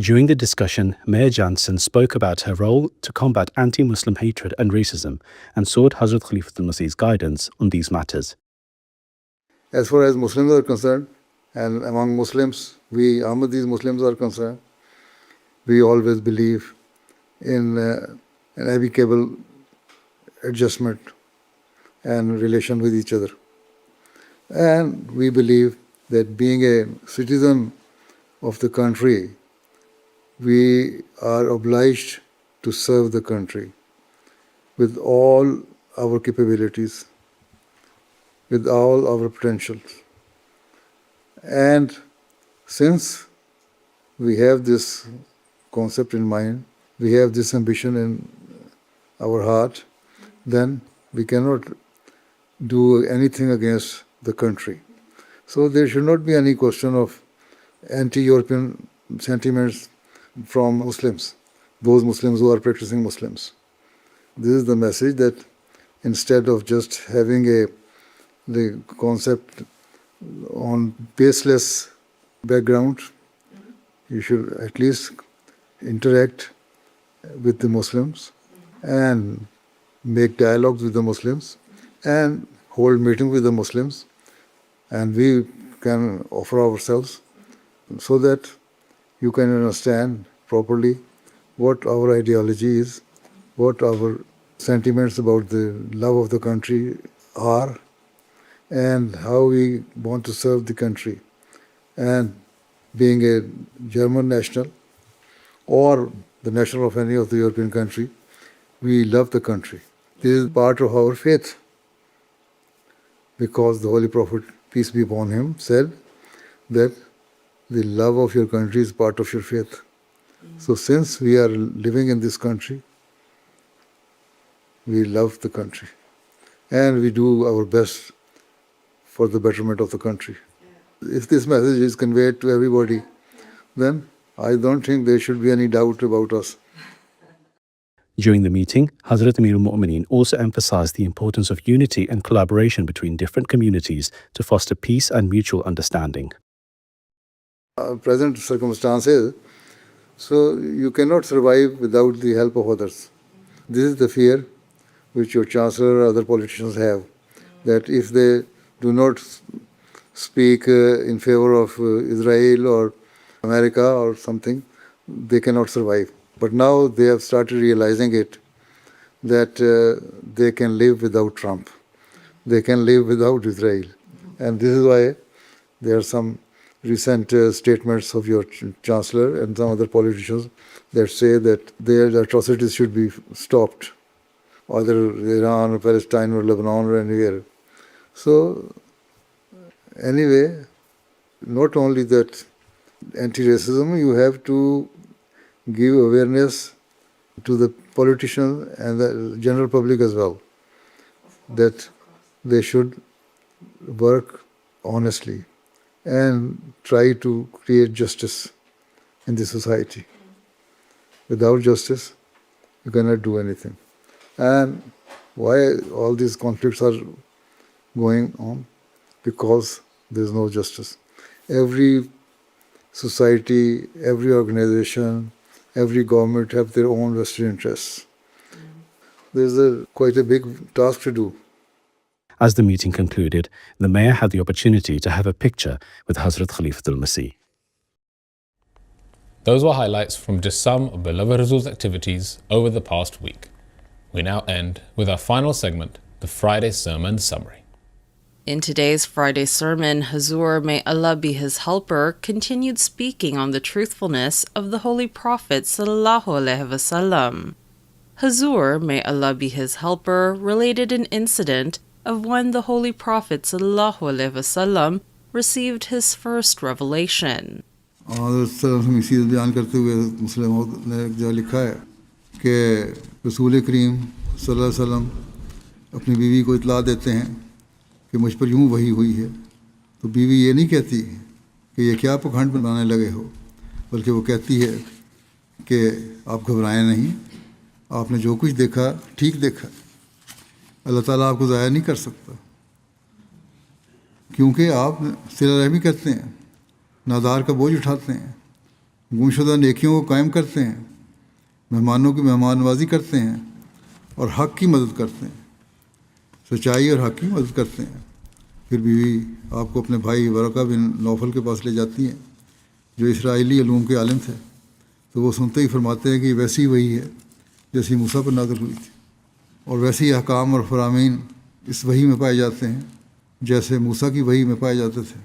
During the discussion, Mayor Janssen spoke about her role to combat anti-Muslim hatred and racism and sought Hazrat Khalifatul Masih's guidance on these matters. As far as Muslims are concerned, and among Muslims, we Ahmadis Muslims are concerned, we always believe in an amicable adjustment and relation with each other. And we believe that being a citizen of the country, we are obliged to serve the country with all our capabilities, with all our potentials. And since we have this concept in mind, we have this ambition in our heart, then we cannot do anything against the country. So there should not be any question of anti-European sentiments from Muslims, those Muslims who are practicing Muslims. This is the message, that instead of just having the concept on baseless background, you should at least interact with the Muslims and make dialogues with the Muslims and hold meetings with the Muslims, and we can offer ourselves so that you can understand properly what our ideology is, what our sentiments about the love of the country are, and how we want to serve the country. And being a German national or the national of any of the European country, we love the country. This is part of our faith, because the Holy Prophet, peace be upon him, said that the love of your country is part of your faith. So since we are living in this country, we love the country and we do our best for the betterment of the country. If this message is conveyed to everybody, then I don't think there should be any doubt about us. During the meeting, Hazrat Amir al-Mu'mineen also emphasized the importance of unity and collaboration between different communities to foster peace and mutual understanding. Present circumstances, so you cannot survive without the help of others. This is the fear which your chancellor or other politicians have, that if they do not speak in favor of Israel or America or something, they cannot survive. But now they have started realizing it, that they can live without Trump. They can live without Israel. And this is why there are some recent statements of your chancellor and some other politicians that say that their atrocities should be stopped, either Iran or Palestine or Lebanon or anywhere. So anyway, not only that anti-racism, you have to give awareness to the politicians and the general public as well, that they should work honestly and try to create justice in the society. Without justice, you cannot do anything. And why all these conflicts are going on? Because there is no justice. Every society, every organization, every government have their own vested interests. There is quite a big task to do. As the meeting concluded, the mayor had the opportunity to have a picture with Hazrat Khalifatul Masih. Those were highlights from just some of beloved Hazur's activities over the past week. We now end with our final segment, the Friday Sermon Summary. In today's Friday sermon, Hazur, may Allah be his helper, continued speaking on the truthfulness of the Holy Prophet ﷺ. Hazur, may Allah be his helper, related an incident of when the Holy Prophet ﷺ received his first revelation. بیان کرتے ہوئے مسلم نے جو لکھا ہے کہ رسول کریم صلی اللہ علیہ وسلم اپنی بیوی کو اطلاع دیتے ہیں کہ مجھ پر یوں وحی ہوئی ہے، تو بیوی یہ نہیں کہتی کہ یہ کیا پکھانڈ بنانے لگے ہو، بلکہ وہ کہتی ہے کہ آپ گھبرائیں نہیں، آپ نے جو کچھ دیکھا ٹھیک دیکھا، اللہ تعالیٰ آپ کو ضائع نہیں کر سکتا، کیونکہ آپ صلہ رحمی کرتے ہیں، نادار کا بوجھ اٹھاتے ہیں، گمشدہ نیکیوں کو قائم کرتے ہیں، مہمانوں کی مہمان نوازی کرتے ہیں اور حق کی مدد کرتے ہیں، سچائی اور حق کی مدد کرتے ہیں۔ پھر بیوی آپ کو اپنے بھائی ورقہ بن نوفل کے پاس لے جاتی ہیں جو اسرائیلی علوم کے عالم تھے، تو وہ سنتے ہی فرماتے ہیں کہ یہ ویسی وحی ہے جیسی موسیٰ پر نازل ہوئی تھی، اور ویسے ہی احکام اور فرامین اس وحی میں پائے جاتے ہیں جیسے موسیٰ کی وحی میں پائے جاتے تھے۔